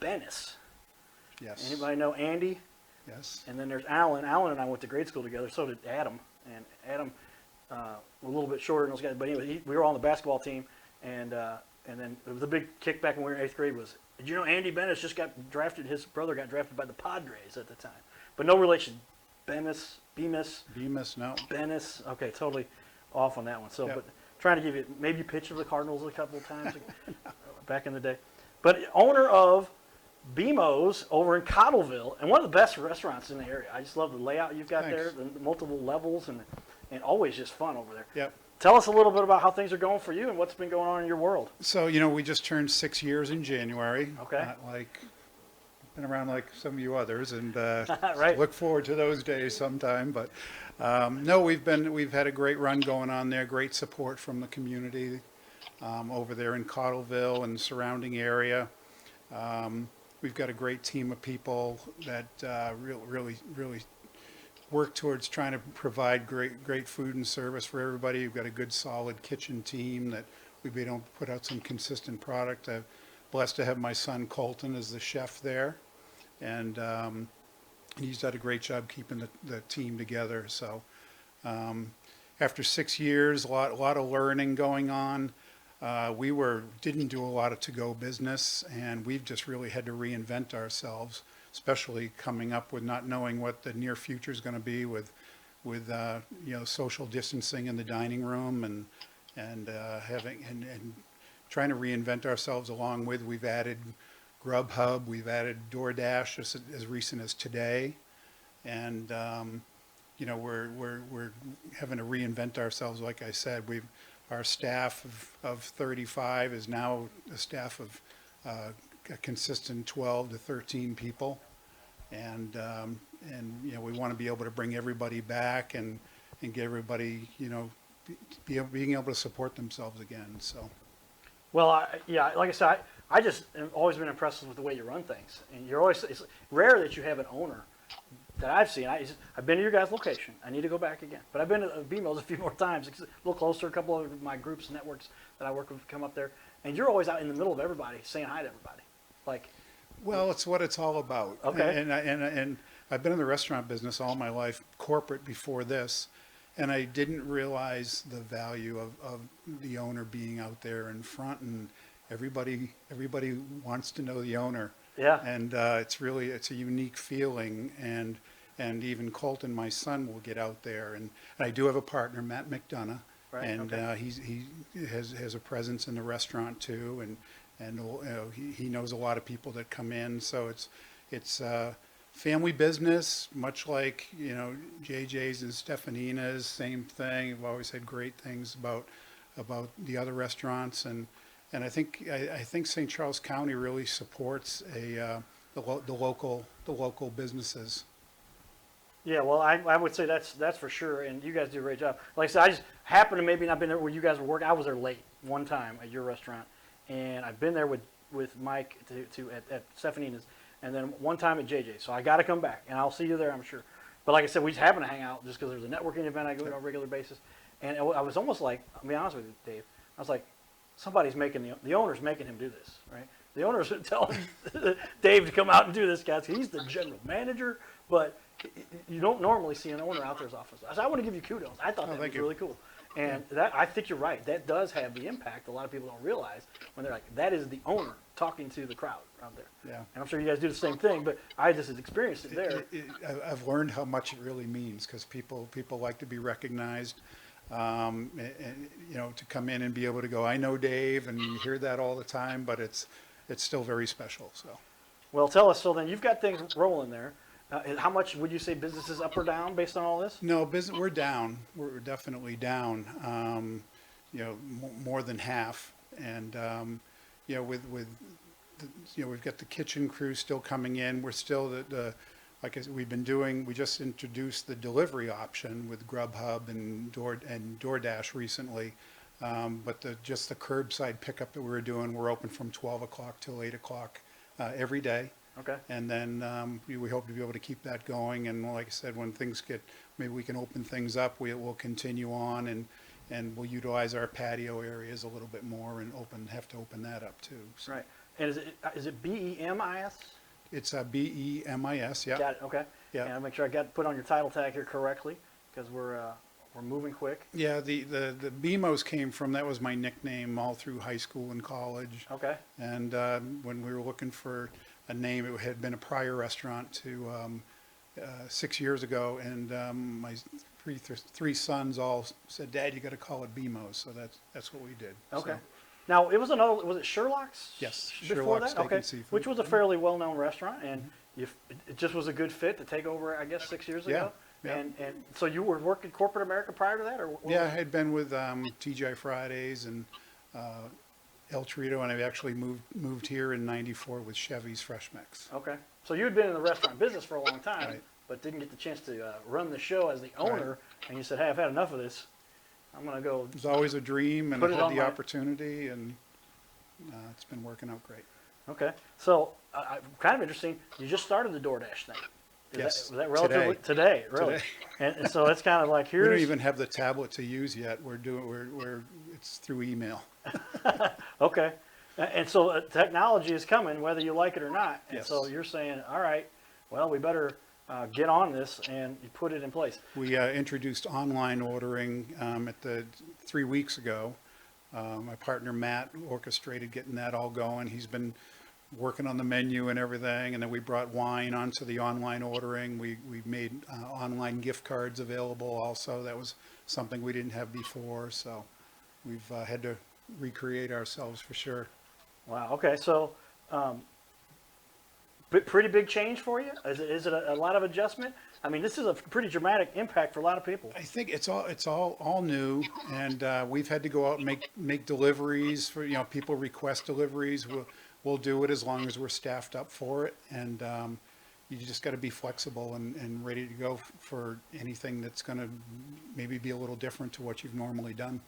Speaker 1: Bemis.
Speaker 7: Yes.
Speaker 1: Anybody know Andy?
Speaker 7: Yes.
Speaker 1: And then there's Alan. Alan and I went to grade school together. So did Adam. And Adam, a little bit shorter than those guys. But anyway, we were all on the basketball team. And then the big kickback when we were in 8th grade was, did you know Andy Bemis just got drafted? His brother got drafted by the Padres at the time. But no relation. Bemis.
Speaker 7: Bemis. No.
Speaker 1: Benis. Okay, totally off on that one. So,
Speaker 7: Yep.
Speaker 1: but trying to give you, maybe you pitched for the Cardinals a couple of times back in the day. But owner of Bemos over in Cottleville, and one of the best restaurants in the area. I just love the layout you've got there,
Speaker 7: Thanks.
Speaker 1: the multiple levels, and always just fun over there.
Speaker 7: Yep.
Speaker 1: Tell us a little bit about how things are going for you and what's been going on in your world.
Speaker 7: So, we just turned 6 years in January.
Speaker 1: Okay.
Speaker 7: Been around like some of you others, and
Speaker 1: Right.
Speaker 7: look forward to those days sometime. But no, we've had a great run going on there. Great support from the community over there in Cottleville and the surrounding area. We've got a great team of people that really work towards trying to provide great food and service for everybody. We've got a good, solid kitchen team that we've been able to put out some consistent product. I'm blessed to have my son Colton as the chef there, and he's done a great job keeping the team together. So after 6 years, a lot of learning going on. We didn't do a lot of to-go business, and we've just really had to reinvent ourselves, especially coming up with not knowing what the near future is going to be with social distancing in the dining room and trying to reinvent ourselves along with. We've added Grubhub, we've added DoorDash as recent as today, and we're having to reinvent ourselves. Like I said, our staff of 35 is now a staff of a consistent 12 to 13 people, and we want to be able to bring everybody back and get everybody being able to support themselves again. So.
Speaker 1: Well, like I said, I just have always been impressed with the way you run things. And it's rare that you have an owner that I've seen. I've been to your guys' location. I need to go back again. But I've been to BMO's a few more times. It's a little closer. A couple of my groups and networks that I work with come up there. And you're always out in the middle of everybody saying hi to everybody.
Speaker 7: Well, it's what it's all about.
Speaker 1: Okay.
Speaker 7: And I've been in the restaurant business all my life, corporate before this, and I didn't realize the value of the owner being out there in front, and everybody wants to know the owner.
Speaker 1: Yeah.
Speaker 7: And it's a unique feeling, and even Colton, my son, will get out there, and I do have a partner, Matt McDonough,
Speaker 1: Right,
Speaker 7: and
Speaker 1: okay.
Speaker 7: he has a presence in the restaurant too, and he knows a lot of people that come in, so it's family business, much like JJs and Stefaninas, same thing. I've always had great things about the other restaurants, and I think St. Charles County really supports the local businesses.
Speaker 1: Yeah, well, I would say that's for sure, and you guys do a great job. Like I said, I just happened to maybe not been there where you guys were working. I was there late one time at your restaurant, and I've been there with Mike at Stefaninas, and then one time at JJ's. So I got to come back, and I'll see you there, I'm sure. But like I said, we just happen to hang out just because there's a networking event I go to on a regular basis, And I was almost like, I'll be honest with you, Dave, I was like, somebody's making the owner's making him do this, right? The owner's telling Dave to come out and do this, guys. He's the general manager, but you don't normally see an owner out there as often. I want to give you kudos. I thought that was
Speaker 7: thank you.
Speaker 1: really cool. And that, I think you're right. That does have the impact a lot of people don't realize when they're like, that is the owner talking to the crowd out there.
Speaker 7: Yeah.
Speaker 1: And I'm sure you guys do the same thing, but I just experienced it there.
Speaker 7: I've learned how much it really means because people like to be recognized. And, you know, to come in and be able to go, I know Dave, and you hear that all the time, but it's still very special. So,
Speaker 1: Well, tell us, so then you've got things rolling there. How much would you say business is up or down based on all this?
Speaker 7: no, business, we're down. We're definitely down. You know, more than half. And you know, with you know, we've got the kitchen crew still coming in. We're still the like I said, we've been doing. We just introduced the delivery option with Grubhub and DoorDash recently. But just the curbside pickup that we're doing, we're open from 12 o'clock till 8 o'clock every day.
Speaker 1: Okay.
Speaker 7: And then we hope to be able to keep that going. And like I said, when things get, maybe we can open things up, we'll continue on and we'll utilize our patio areas a little bit more and have to open that up too. So
Speaker 1: Right. And is it BEMIS?
Speaker 7: it's BEMIS, yeah.
Speaker 1: Got it. Okay.
Speaker 7: Yeah.
Speaker 1: And I'll make sure I got put on your title tag here correctly because we're moving quick.
Speaker 7: Yeah, the Bemos came from, that was my nickname all through high school and college.
Speaker 1: Okay.
Speaker 7: And when we were looking for a name, it had been a prior restaurant to 6 years ago, and my three sons all said, "Dad, you got to call it Bemos." So that's what we did.
Speaker 1: Okay.
Speaker 7: So,
Speaker 1: Now it was was it Sherlock's?
Speaker 7: Yes,
Speaker 1: Before
Speaker 7: Sherlock's
Speaker 1: that,
Speaker 7: Steak
Speaker 1: okay.
Speaker 7: and Seafood.
Speaker 1: Which was a fairly well-known restaurant, and it just was a good fit to take over, I guess, 6 years ago.
Speaker 7: Yeah.
Speaker 1: And so you were working corporate America prior to that, or what
Speaker 7: yeah, I
Speaker 1: was it?
Speaker 7: had been with TGI Fridays and El Torito, and I actually moved here in '94 with Chevy's Fresh Mix.
Speaker 1: Okay. So you had been in the restaurant business for a long time,
Speaker 7: Right.
Speaker 1: but didn't get the chance to run the show as the owner, and you said, "Hey, I've had enough of this. I'm going to go."
Speaker 7: It was always a dream, and I
Speaker 1: Put it
Speaker 7: had
Speaker 1: on
Speaker 7: the
Speaker 1: my-
Speaker 7: opportunity, and it's been working out great.
Speaker 1: Okay. So kind of interesting. You just started the DoorDash thing.
Speaker 7: Yes,
Speaker 1: Was that relatively today? Really?
Speaker 7: Today.
Speaker 1: And so it's kind of like
Speaker 7: We don't
Speaker 1: here's
Speaker 7: even have the tablet to use yet. It's through email.
Speaker 1: okay. And so technology is coming, whether you like it or not. And
Speaker 7: Yes.
Speaker 1: so you're saying, all right, well, we better get on this and put it in place.
Speaker 7: We introduced online ordering 3 weeks ago. My partner Matt orchestrated getting that all going. He's been working on the menu and everything, and then we brought wine onto the online ordering. We made online gift cards available also. That was something we didn't have before, so we've had to recreate ourselves for sure.
Speaker 1: Wow. Okay. So pretty big change for you? Is it a lot of adjustment? I mean, this is a pretty dramatic impact for a lot of people.
Speaker 7: I think it's all new, and we've had to go out and make deliveries for, you know, people request deliveries. We'll do it as long as we're staffed up for it, and you just got to be flexible and ready to go for anything that's going to maybe be a little different to what you've normally done.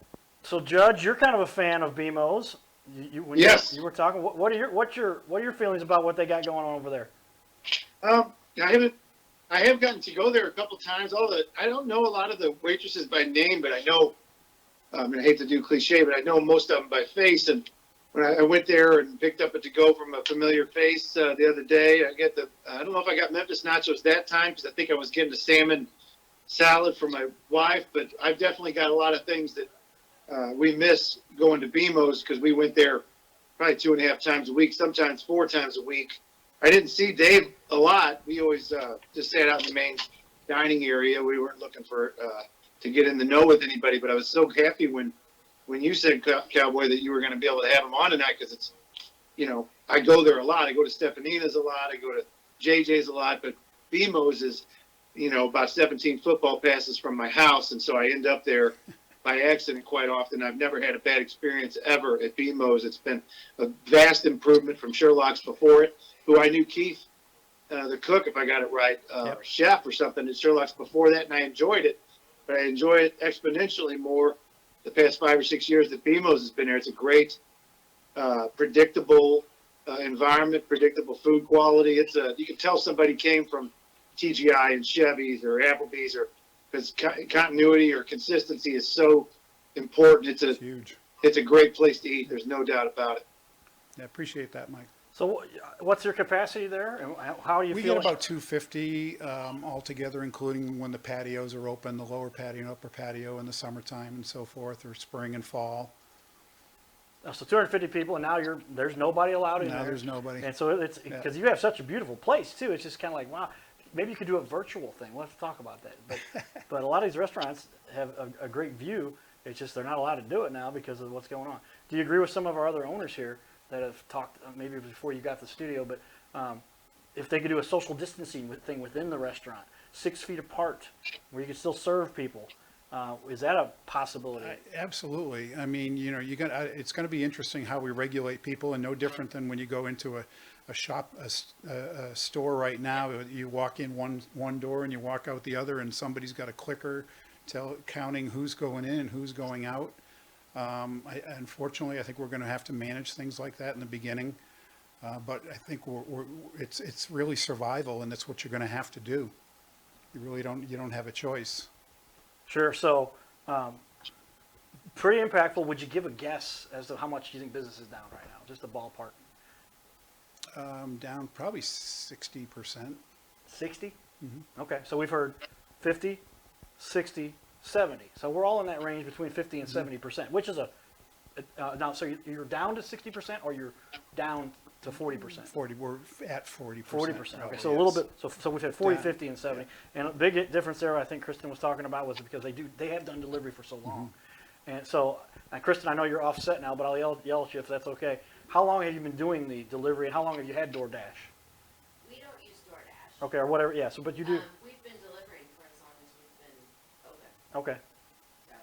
Speaker 1: So, Judge, you're kind of a fan of BMO's. When
Speaker 2: Yes.
Speaker 1: you were talking. What are your feelings about what they got going on over there?
Speaker 2: I have gotten to go there a couple times. I don't know a lot of the waitresses by name, but I know. And I hate to do cliche, but I know most of them by face. And when I went there and picked up a to-go from a familiar face the other day, I don't know if I got Memphis nachos that time because I think I was getting a salmon salad for my wife, but I've definitely got a lot of things that we miss going to BMO's because we went there probably 2.5 times a week, sometimes 4 times a week. I didn't see Dave a lot. We always just sat out in the main dining area. We weren't looking for to get in the know with anybody, but I was so happy when you said, Cowboy, that you were going to be able to have him on tonight because it's, you know, I go there a lot. I go to Stefaninas a lot. I go to JJs a lot, but BMO's is, you know, about 17 football passes from my house, and so I end up there by accident quite often. I've never had a bad experience ever at BMO's. It's been a vast improvement from Sherlock's before it, who I knew Keith, the cook, if I got it right, or chef or something at Sherlock's before that, and I enjoyed it, but I enjoy it exponentially more the past 5 or 6 years that BMO's has been there. It's a great, predictable environment, predictable food quality. You can tell somebody came from TGI and Chevy's or Applebee's or because continuity or consistency is so important.
Speaker 7: It's huge.
Speaker 2: It's a great place to eat. There's no doubt about it.
Speaker 7: I appreciate that, Mike.
Speaker 1: So what's your capacity there, and how do you
Speaker 7: We
Speaker 1: feel?
Speaker 7: get about 250 altogether, including when the patios are open, the lower patio and upper patio in the summertime and so forth, or spring and fall.
Speaker 1: So 250 people, and now there's nobody allowed in
Speaker 7: Now
Speaker 1: there.
Speaker 7: there's nobody.
Speaker 1: And so it's because you have such a beautiful place too. It's just kind of like, wow, maybe you could do a virtual thing. We'll have to talk about that. But a lot of these restaurants have a great view. It's just they're not allowed to do it now because of what's going on. Do you agree with some of our other owners here that have talked maybe before you got the studio, but if they could do a social distancing thing within the restaurant, 6 feet apart, where you could still serve people, is that a possibility?
Speaker 7: Absolutely. I mean, you know, it's going to be interesting how we regulate people, and no different than when you go into a shop, a store right now. You walk in one door and you walk out the other, and somebody's got a clicker counting who's going in and who's going out. Unfortunately, I think we're going to have to manage things like that in the beginning. But I think it's really survival, and that's what you're going to have to do. You don't have a choice.
Speaker 1: Sure. So, pretty impactful. Would you give a guess as to how much you think business is down right now? Just a ballpark.
Speaker 7: Down probably 60%.
Speaker 1: 60? Okay. So we've heard 50, 60, 70. So we're all in that range between 50 and 70%, which is now, so you're down to 60% or you're down to 40%?
Speaker 7: 40, we're at 40%.
Speaker 1: 40%. Okay,
Speaker 7: probably,
Speaker 1: so a little
Speaker 7: yes.
Speaker 1: bit. So we've had 40,
Speaker 7: Down.
Speaker 1: 50, and 70. And a big difference there, I think Kristen was talking about, was because they have done delivery for so long. And so, Kristen, I know you're offset now, but I'll yell at you if that's okay. How long have you been doing the delivery, and how long have you had DoorDash?
Speaker 3: We don't use DoorDash.
Speaker 1: Okay, or whatever. Yeah. So, but you do.
Speaker 3: We've been delivering for as long as we've been open.
Speaker 1: Okay.
Speaker 3: So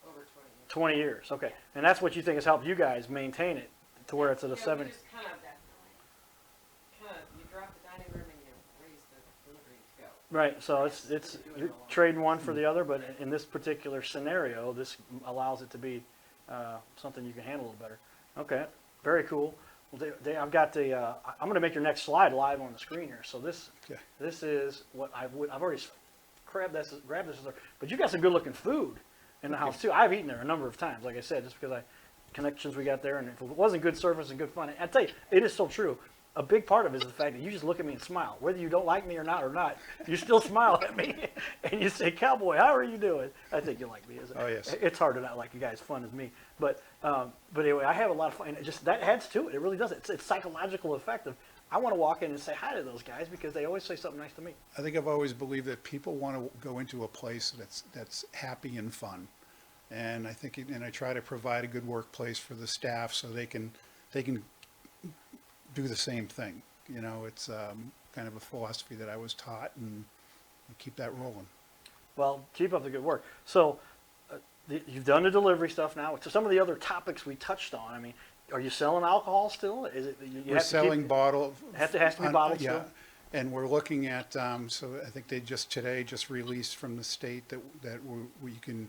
Speaker 6: Over 20 years.
Speaker 1: 20 years. Okay. And that's what you think has helped you guys maintain it to where it's at a
Speaker 6: Yeah,
Speaker 1: 70.
Speaker 6: we just kind of, you drop the dining room and you raise the delivery to go.
Speaker 1: Right. So it's you're trading one for the other, but in this particular scenario, this allows it to be something you can handle a little better. Okay. Very cool. Well, I've got the. I'm going to make your next slide live on the screen here. So this is what I've already grabbed this, but you got some good looking food in the house too. I've eaten there a number of times, like I said, just because connections we got there, and if it wasn't good service and good fun, I tell you, it is so true. A big part of it is the fact that you just look at me and smile, whether you don't like me or not, you still smile at me, and you say, "Cowboy, how are you doing?" I think you like me.
Speaker 7: Oh, yes.
Speaker 1: It's hard to not like a guy as fun as me, but anyway, I have a lot of fun, and that adds to it. It really does. It's psychological effect of I want to walk in and say hi to those guys because they always say something nice to me.
Speaker 7: I think I've always believed that people want to go into a place that's happy and fun. And I think, and I try to provide a good workplace for the staff so they can do the same thing. You know, it's kind of a philosophy that I was taught, and I keep that rolling.
Speaker 1: Well, keep up the good work. So you've done the delivery stuff now. So some of the other topics we touched on, I mean, are you selling alcohol still? Is it
Speaker 7: We're selling bottle.
Speaker 1: Has to be bottled
Speaker 7: yeah.
Speaker 1: still?
Speaker 7: And we're looking at, so I think they just released from the state that we can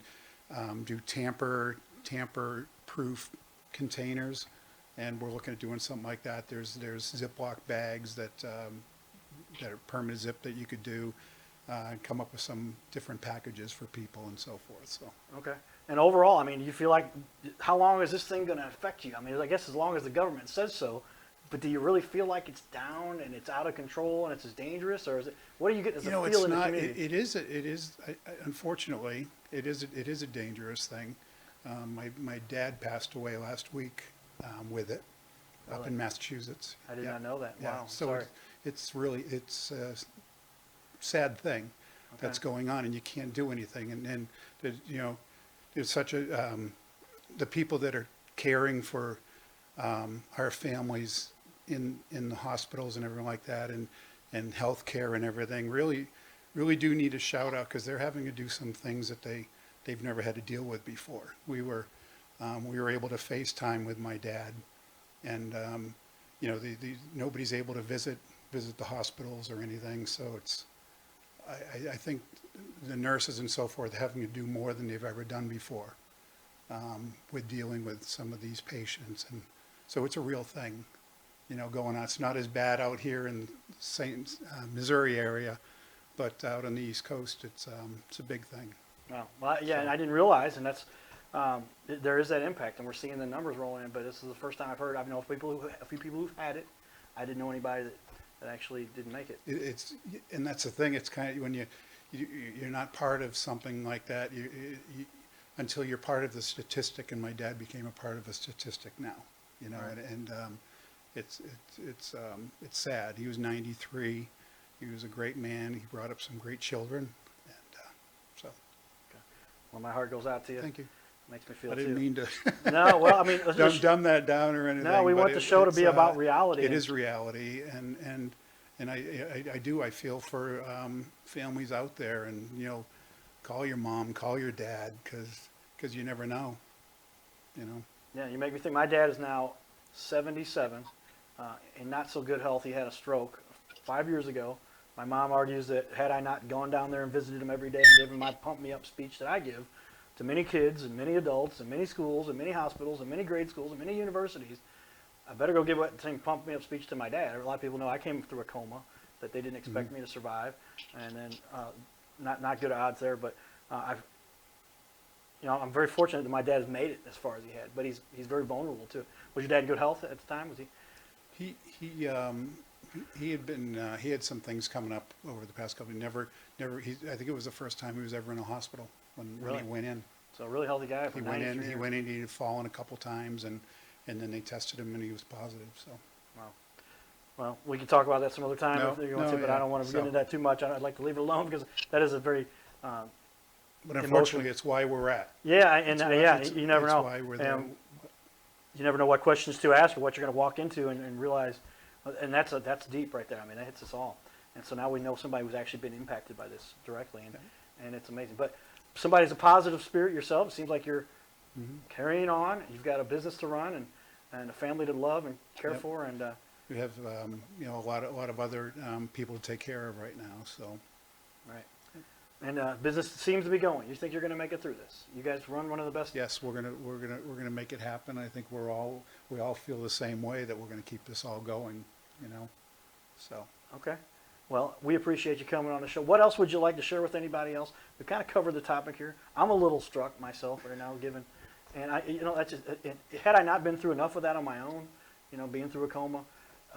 Speaker 7: do tamper-proof containers, and we're looking at doing something like that. There's Ziploc bags that are permanent zip that you could do, come up with some different packages for people and so forth. So
Speaker 1: Okay. And overall, I mean, you feel like, how long is this thing going to affect you? I mean, I guess as long as the government says so, but do you really feel like it's down and it's out of control and it's as dangerous, or is it? What do you get as a feel
Speaker 7: it's
Speaker 1: in the
Speaker 7: not.
Speaker 1: community?
Speaker 7: It is. Unfortunately, it is a dangerous thing. My dad passed away last week with it up
Speaker 1: Really?
Speaker 7: in Massachusetts.
Speaker 1: I did
Speaker 7: Yeah.
Speaker 1: not know that.
Speaker 7: Yeah.
Speaker 1: Wow.
Speaker 7: So
Speaker 1: Sorry.
Speaker 7: it's a sad thing that's
Speaker 1: Okay.
Speaker 7: going on, and you can't do anything. And there's such a the people that are caring for our families in the hospitals and everything like that, and healthcare and everything, really do need a shout out, because they're having to do some things that they've never had to deal with before. We were able to FaceTime with my dad, and nobody's able to visit the hospitals or anything. So I think the nurses and so forth having to do more than they've ever done before with dealing with some of these patients, and so it's a real thing, going on. It's not as bad out here in St. Missouri area, but out on the East Coast, it's a big thing.
Speaker 1: Well, yeah, and I didn't realize, and that's there is that impact, and we're seeing the numbers rolling in. But this is the first time I've heard. I know a few people who've had it. I didn't know anybody that actually didn't make it.
Speaker 7: It's and that's the thing. It's kind of when you're not part of something like that. You until you're part of the statistic, and my dad became a part of a statistic now. You know,
Speaker 1: Right.
Speaker 7: and it's sad. He was 93. He was a great man. He brought up some great children, and so
Speaker 1: Well, my heart goes out to you.
Speaker 7: thank you.
Speaker 1: Makes me feel
Speaker 7: I
Speaker 1: too.
Speaker 7: didn't mean to
Speaker 1: No, well, I mean,
Speaker 7: dumb that down or anything.
Speaker 1: no, we
Speaker 7: but
Speaker 1: want the show to
Speaker 7: it's,
Speaker 1: be about reality.
Speaker 7: It is reality, and I feel for families out there, and you know, call your mom, call your dad, because you never know, you know.
Speaker 1: Yeah, you make me think. My dad is now 77, in not so good health. He had a stroke 5 years ago. My mom argues that had I not gone down there and visited him every day and given my pump me up speech that I give to many kids and many adults and many schools and many hospitals and many grade schools and many universities, I better go give that same pump me up speech to my dad. A lot of people know I came through a coma that they didn't expect me to survive, and then not good odds there. But I'm very fortunate that my dad has made it as far as he had. But he's very vulnerable too. Was your dad in good health at the time? Was he?
Speaker 7: He had been he had some things coming up over the past couple. I think it was the first time he was ever in a hospital when
Speaker 1: Really?
Speaker 7: he went in.
Speaker 1: So a really healthy guy.
Speaker 7: He
Speaker 1: For
Speaker 7: went
Speaker 1: 93
Speaker 7: in. He
Speaker 1: years.
Speaker 7: went in. He had fallen a couple times, and then they tested him, and he was positive. So
Speaker 1: Well, we can talk about that some other time
Speaker 7: No,
Speaker 1: if you want
Speaker 7: no,
Speaker 1: to, but
Speaker 7: yeah.
Speaker 1: I don't want to
Speaker 7: So-
Speaker 1: get into that too much. I'd like to leave it alone because that is a very
Speaker 7: but unfortunately, it's why we're at.
Speaker 1: you never
Speaker 7: it's
Speaker 1: know.
Speaker 7: why we're there.
Speaker 1: And you never know what questions to ask or what you're going to walk into and realize, and that's deep right there. I mean, that hits us all. And so now we know somebody who's actually been impacted by this directly, and it's amazing. But somebody's a positive spirit yourself. It seems like you're carrying on. You've got a business to run and a family to love and care
Speaker 7: Yep.
Speaker 1: for, and
Speaker 7: We have a lot of other people to take care of right now. So
Speaker 1: right. And business seems to be going. You think you're going to make it through this? You guys run one of the best.
Speaker 7: yes, we're gonna make it happen. I think we all feel the same way, that we're gonna keep this all going. You know, so.
Speaker 1: Okay. Well, we appreciate you coming on the show. What else would you like to share with anybody else? We kind of covered the topic here. I'm a little struck myself right now, given, and that's just, had I not been through enough of that on my own, being through a coma,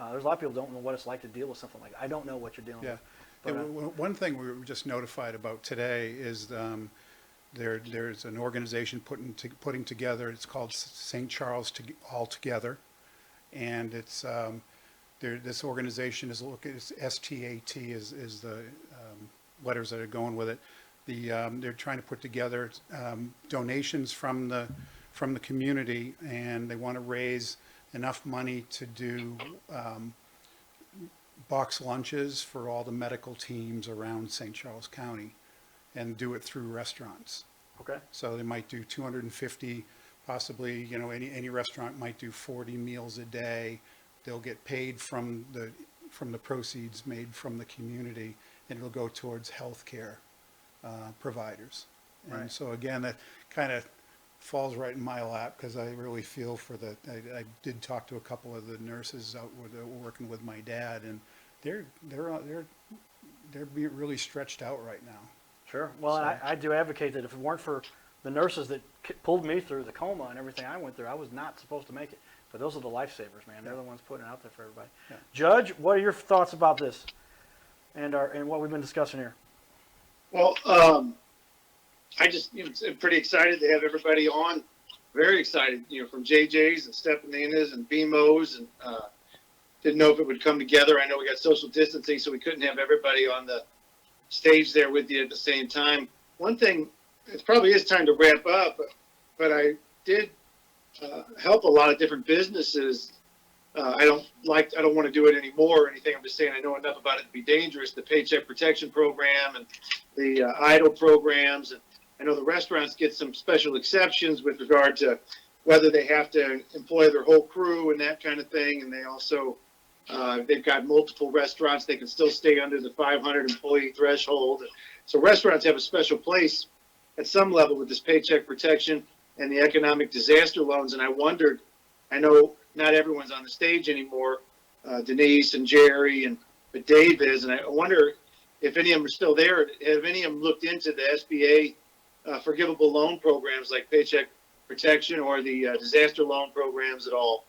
Speaker 1: there's a lot of people don't know what it's like to deal with something like that. I don't know what you're dealing
Speaker 7: Yeah.
Speaker 1: with. But,
Speaker 7: One thing we were just notified about today is there's an organization putting together. It's called St. Charles All Together, and it's this organization is STAT is the letters that are going with it. They're trying to put together donations from the community, and they want to raise enough money to do box lunches for all the medical teams around St. Charles County, and do it through restaurants.
Speaker 1: okay.
Speaker 7: So they might do 250, possibly, any restaurant might do 40 meals a day. They'll get paid from the proceeds made from the community, and it'll go towards healthcare providers. And
Speaker 1: Right.
Speaker 7: so again, that kind of falls right in my lap, because I really feel for I did talk to a couple of the nurses that were working with my dad, and they're being really stretched out right now.
Speaker 1: Sure. Well,
Speaker 7: So-
Speaker 1: I do advocate that if it weren't for the nurses that pulled me through the coma and everything I went through, I was not supposed to make it. But those are the lifesavers, man. They're the ones putting it out there for everybody.
Speaker 7: Yeah.
Speaker 1: Judge, what are your thoughts about this and what we've been discussing here?
Speaker 2: Well, I just, am pretty excited to have everybody on. Very excited, from JJs and Stefaninas and Bemos, and didn't know if it would come together. I know we got social distancing, so we couldn't have everybody on the stage there with you at the same time. One thing, it probably is time to wrap up, but I did help a lot of different businesses. I don't want to do it anymore or anything. I'm just saying I know enough about it to be dangerous. The Paycheck Protection Program and the EIDL programs. And I know the restaurants get some special exceptions with regard to whether they have to employ their whole crew and that kind of thing. And they also, they've got multiple restaurants. They can still stay under the 500 employee threshold. So restaurants have a special place at some level with this Paycheck Protection and the economic disaster loans. And I wondered, I know not everyone's on the stage anymore, Denise and Jerry, but Dave is, and I wonder if any of them are still there, have any of them looked into the SBA forgivable loan programs like Paycheck Protection or the disaster loan programs at all?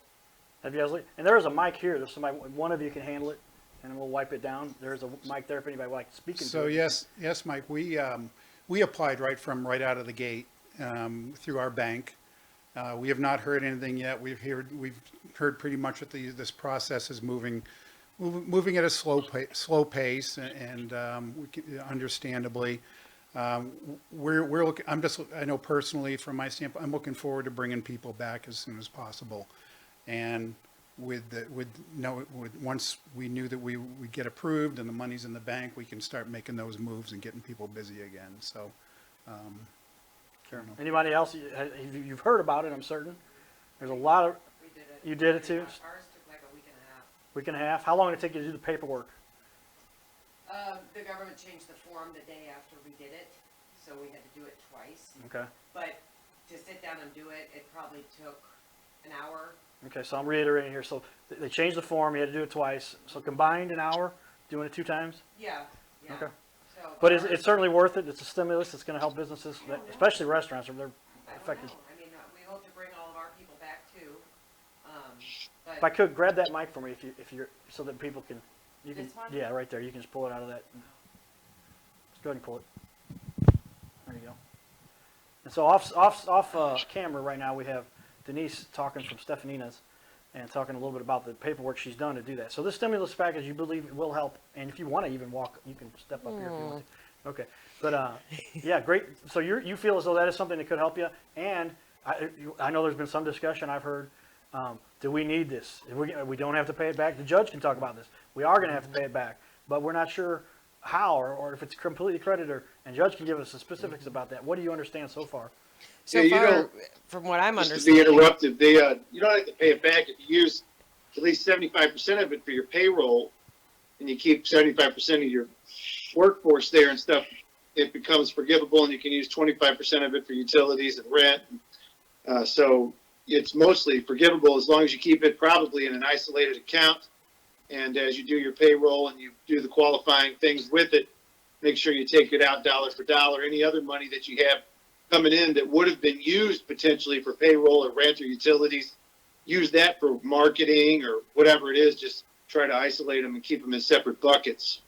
Speaker 1: Have you guys? And there is a mic here. There's somebody. One of you can handle it, and we'll wipe it down. There's a mic there if anybody would like speaking.
Speaker 7: So
Speaker 1: to it.
Speaker 7: yes, Mike, we applied right out of the gate through our bank. We have not heard anything yet. We've heard pretty much that this process is moving at a slow pace, and understandably, we're looking. I know personally from my standpoint, I'm looking forward to bringing people back as soon as possible, and once we knew that we would get approved and the money's in the bank, we can start making those moves and getting people busy again. So.
Speaker 1: Sure. Anybody else? You've heard about it, I'm certain. There's a lot of.
Speaker 6: We did it.
Speaker 1: You did it too?
Speaker 6: Ours took like a week and a half.
Speaker 1: Week and a half. How long did it take you to do the paperwork?
Speaker 6: The government changed the form the day after we did it, so we had to do it twice.
Speaker 1: Okay.
Speaker 6: But to sit down and do it, it probably took an hour.
Speaker 1: Okay, so I'm reiterating here. So they changed the form. You had to do it twice. So combined an hour, doing it 2 times.
Speaker 6: Yeah. Yeah.
Speaker 1: Okay.
Speaker 6: So
Speaker 1: But
Speaker 6: ours-
Speaker 1: it's certainly worth it. It's a stimulus. It's going to help businesses, especially restaurants, if they're
Speaker 6: I don't
Speaker 1: affected.
Speaker 6: know. I mean, we hope to bring all of our people back too. But
Speaker 1: If I could grab that mic for me, if you're so that people can, you can,
Speaker 6: This one?
Speaker 1: yeah, right there. You can just pull it out of that. Just go ahead and pull it. There you go. And so off camera right now we have Denise talking from Stefaninas and talking a little bit about the paperwork she's done to do that. So this stimulus package, you believe it will help, and if you want to even walk, you can step up here if you want to. Okay, but yeah, great. So you feel as though that is something that could help you, and I know there's been some discussion I've heard. Do we need this? If we don't have to pay it back. The judge can talk about this. We are going to have to pay it back, but we're not sure how or if it's completely credited. And judge can give us the specifics about that. What do you understand so far?
Speaker 6: so
Speaker 2: Yeah, you
Speaker 6: far,
Speaker 2: don't-
Speaker 6: from what I'm
Speaker 2: Just to
Speaker 6: understanding,
Speaker 2: be interrupted, you don't have to pay it back if you use at least 75% of it for your payroll, and you keep 75% of your workforce there and stuff. It becomes forgivable, and you can use 25% of it for utilities and rent. So it's mostly forgivable as long as you keep it probably in an isolated account. And as you do your payroll and you do the qualifying things with it, make sure you take it out dollar for dollar. Any other money that you have coming in that would have been used potentially for payroll or rent or utilities, use that for marketing or whatever it is. Just try to isolate them and keep them in separate buckets.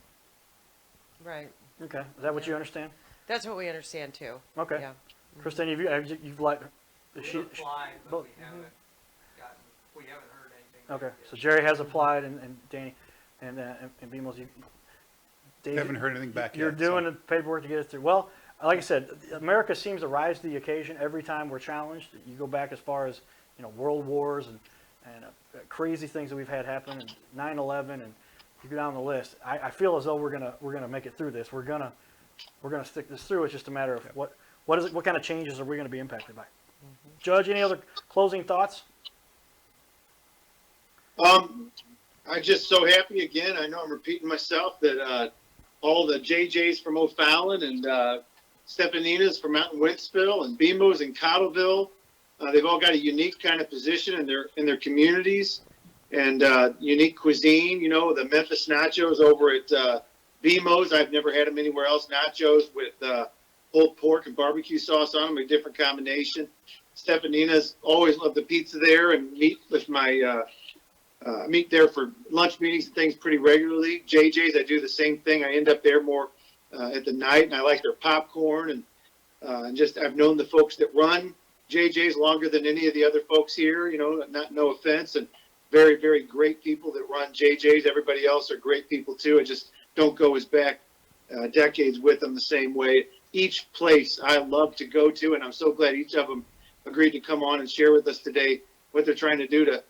Speaker 6: right?
Speaker 1: Okay, is that what you understand?
Speaker 6: That's what we understand too.
Speaker 1: Okay,
Speaker 6: Yeah.
Speaker 1: Christine, you've like,
Speaker 4: We've
Speaker 1: she,
Speaker 4: applied, but
Speaker 1: both-
Speaker 4: we haven't heard anything.
Speaker 1: okay. So Jerry has applied, and Danny, and Bemos, you. David,
Speaker 7: Haven't heard anything back yet.
Speaker 1: You're doing the paperwork to get it through. Well, like I said, America seems to rise to the occasion every time we're challenged. You go back as far as world wars and crazy things that we've had happen, and 9/11, and you go down the list. I feel as though we're gonna make it through this. We're gonna stick this through. It's just a matter of what kind of changes are we going to be impacted by. Judge, any other closing thoughts?
Speaker 2: I'm just so happy again. I know I'm repeating myself that all the JJs from O'Fallon and Stefaninas from Mountain Wentzville and Bemos and Cottleville, they've all got a unique kind of position in their communities and unique cuisine. The Memphis nachos over at Bemos, I've never had them anywhere else. Nachos with pulled pork and barbecue sauce on them, a different combination. Stefaninas, always love the pizza there and meet with my meet there for lunch meetings and things pretty regularly. JJ's, I do the same thing. I end up there more at the night, and I like their popcorn and just I've known the folks that run JJ's longer than any of the other folks here. No offense, and very, very great people that run JJ's. Everybody else are great people too. I just don't go as back decades with them the same way. Each place I love to go to, and I'm so glad each of them agreed to come on and share with us today what they're trying to do to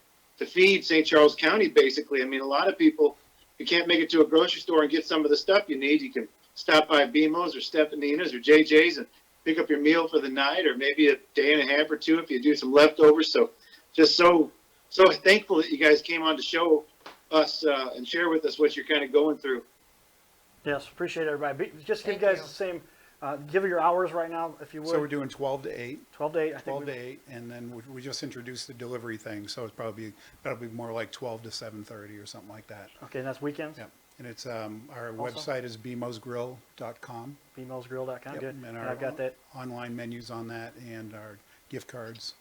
Speaker 2: feed St. Charles County, basically. I mean, a lot of people, you can't make it to a grocery store and get some of the stuff you need. You can stop by Bemos or Stefaninas or JJ's and pick up your meal for the night, or maybe a day and a half or two if you do some leftovers. So just so thankful that you guys came on to show us and share with us what you're kind of going through.
Speaker 1: Yes, appreciate everybody. Just give
Speaker 6: Thank
Speaker 1: you guys
Speaker 6: you.
Speaker 1: the same. Give your hours right now, if you would.
Speaker 7: So we're doing 12 to 8.
Speaker 1: 12 to 8. I think
Speaker 7: 12 to 8, and then we just introduced the delivery thing, so that'll be more like 12 to 7:30 or something like that.
Speaker 1: Okay, and that's weekends.
Speaker 7: Yep. And it's, our
Speaker 1: Also?
Speaker 7: website is bemosgrill.com.
Speaker 1: bmosgrill.com.
Speaker 7: Yep,
Speaker 1: Good.
Speaker 7: and
Speaker 1: And
Speaker 7: our
Speaker 1: I've got that.
Speaker 7: online menus on that and our gift cards.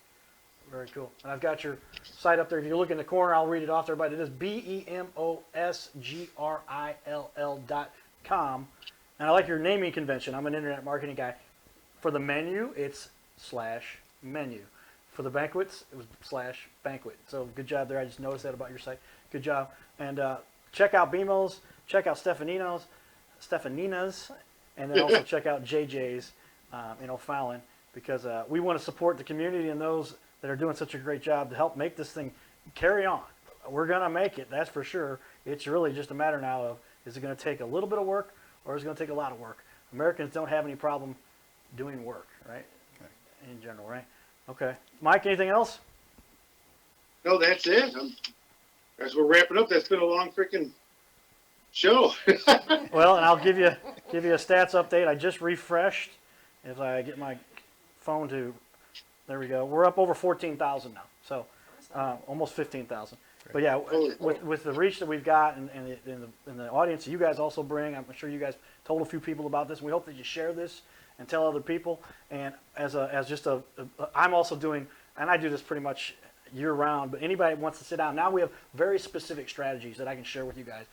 Speaker 1: Very cool. And I've got your site up there. If you look in the corner, I'll read it off to everybody. It is BEMOSGRIL.com. And I like your naming convention. I'm an internet marketing guy. For the menu, it's /menu. For the banquets, it was /banquet. So good job there. I just noticed that about your site. Good job. And check out Bemos. Check out Stefaninas. And then also check out JJs in O'Fallon, because we want to support the community and those that are doing such a great job to help make this thing carry on. We're going to make it, that's for sure. It's really just a matter now of, is it going to take a little bit of work or is it going to take a lot of work? Americans don't have any problem doing work, right?
Speaker 7: Okay.
Speaker 1: In general, right? Okay. Mike, anything else?
Speaker 2: No, that's it. As we're wrapping up, that's been a long freaking show.
Speaker 1: Well, and I'll give you a stats update. I just refreshed. If I get my phone to, there we go. We're up over 14,000 now, so almost 15,000. But yeah, with the reach that we've got and the audience that you guys also bring, I'm sure you guys told a few people about this. We hope that you share this and tell other people. And I'm also doing, and I do this pretty much year round. But anybody that wants to sit down, now we have very specific strategies that I can share with you guys.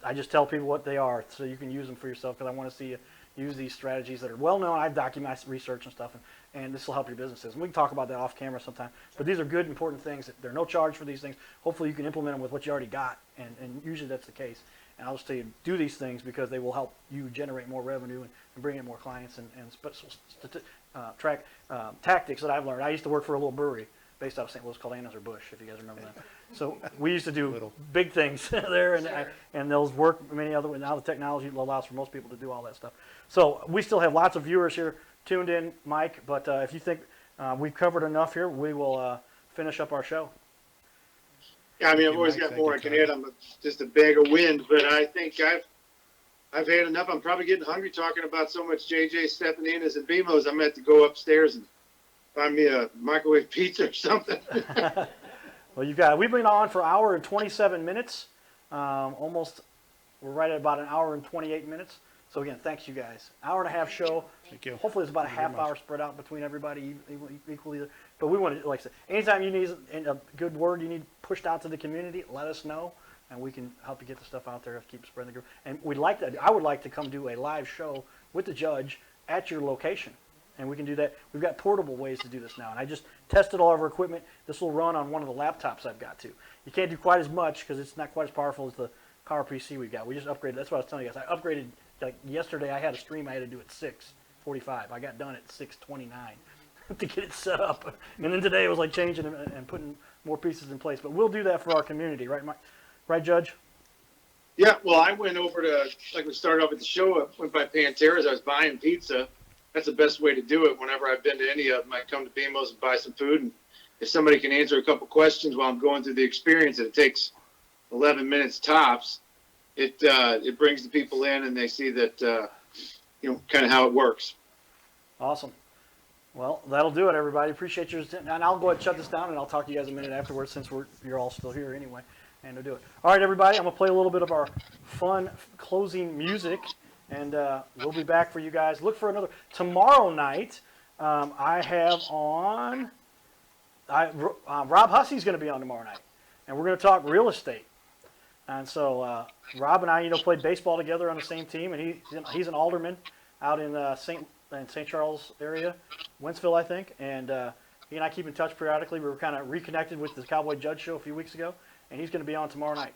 Speaker 1: I just tell people what they are so you can use them for yourself, because I want to see you use these strategies that are well known. I've documented research and stuff, and this will help your businesses. And we can talk about that off camera sometime. But these are good, important things. There are no charge for these things. Hopefully you can implement them with what you already got, and usually that's the case. And I'll just tell you, do these things because they will help you generate more revenue and bring in more clients and track tactics that I've learned. I used to work for a little brewery based out of St. Louis called Anheuser-Busch, if you guys remember that. So we used to do big things there, and those work many other ways. Now the technology allows for most people to do all that stuff. So we still have lots of viewers here tuned in, Mike, but if you think we've covered enough here, we will finish up our show.
Speaker 2: Yeah, I mean, I've always got more I can add. I'm just a bag of wind, but I think I've had enough. I'm probably getting hungry talking about so much JJs Stefaninas and Bemos. I'm going to have to go upstairs and find me a microwave pizza or something.
Speaker 1: Well, we've been on for an hour and 27 minutes. We're right at about an hour and 28 minutes. So again, thanks you guys. Hour and a half show.
Speaker 7: Thank you.
Speaker 1: Hopefully it's about a half hour spread out between everybody equally. But we want to, like I said, anytime you need a good word you need pushed out to the community, let us know, and we can help you get the stuff out there and keep spreading the group. And I would like to come do a live show with the judge at your location. And we can do that. We've got portable ways to do this now. And I just tested all of our equipment. This will run on one of the laptops I've got too. You can't do quite as much because it's not quite as powerful as the Power PC we've got. We just upgraded. That's what I was telling you guys. I upgraded, like yesterday I had a stream I had to do at 6:45. I got done at 6:29 to get it set up. And then today it was like changing and putting more pieces in place. But we'll do that for our community, right, Mike? Right, Judge?
Speaker 2: Yeah, well, I went over to, like we started off with the show, I went by Pantera's. I was buying pizza. That's the best way to do it. Whenever I've been to any of them, I come to Bemos and buy some food. And if somebody can answer a couple questions while I'm going through the experience, and it takes 11 minutes tops, it brings the people in and they see that, kind of how it works.
Speaker 1: Awesome. Well, that'll do it, everybody. Appreciate yours. And I'll go ahead and shut this down, and I'll talk to you guys a minute afterwards since you're all still here anyway. And we'll do it. All right, everybody. I'm going to play a little bit of our fun closing music. And we'll be back for you guys. Look for another. Tomorrow night, I have on. Rob Hussey's going to be on tomorrow night. And we're going to talk real estate. And so Rob and I, played baseball together on the same team. And he's an alderman out in St. Charles area, Wentzville, I think. And he and I keep in touch periodically. We were kind of reconnected with the Cowboy Judge show a few weeks ago. And he's going to be on tomorrow night.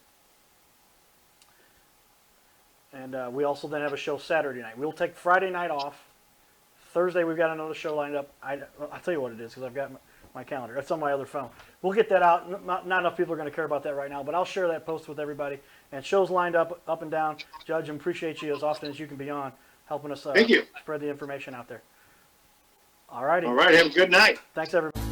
Speaker 1: And we also then have a show Saturday night. We'll take Friday night off. Thursday we've got another show lined up. I'll tell you what it is because I've got my calendar. It's on my other phone. We'll get that out. Not enough people are going to care about that right now, but I'll share that post with everybody. And shows lined up and down. Judge, I appreciate you as often as you can be on, helping us
Speaker 2: Thank you.
Speaker 1: spread the information out there. All righty.
Speaker 2: All right. Have a good night.
Speaker 1: Thanks, everybody.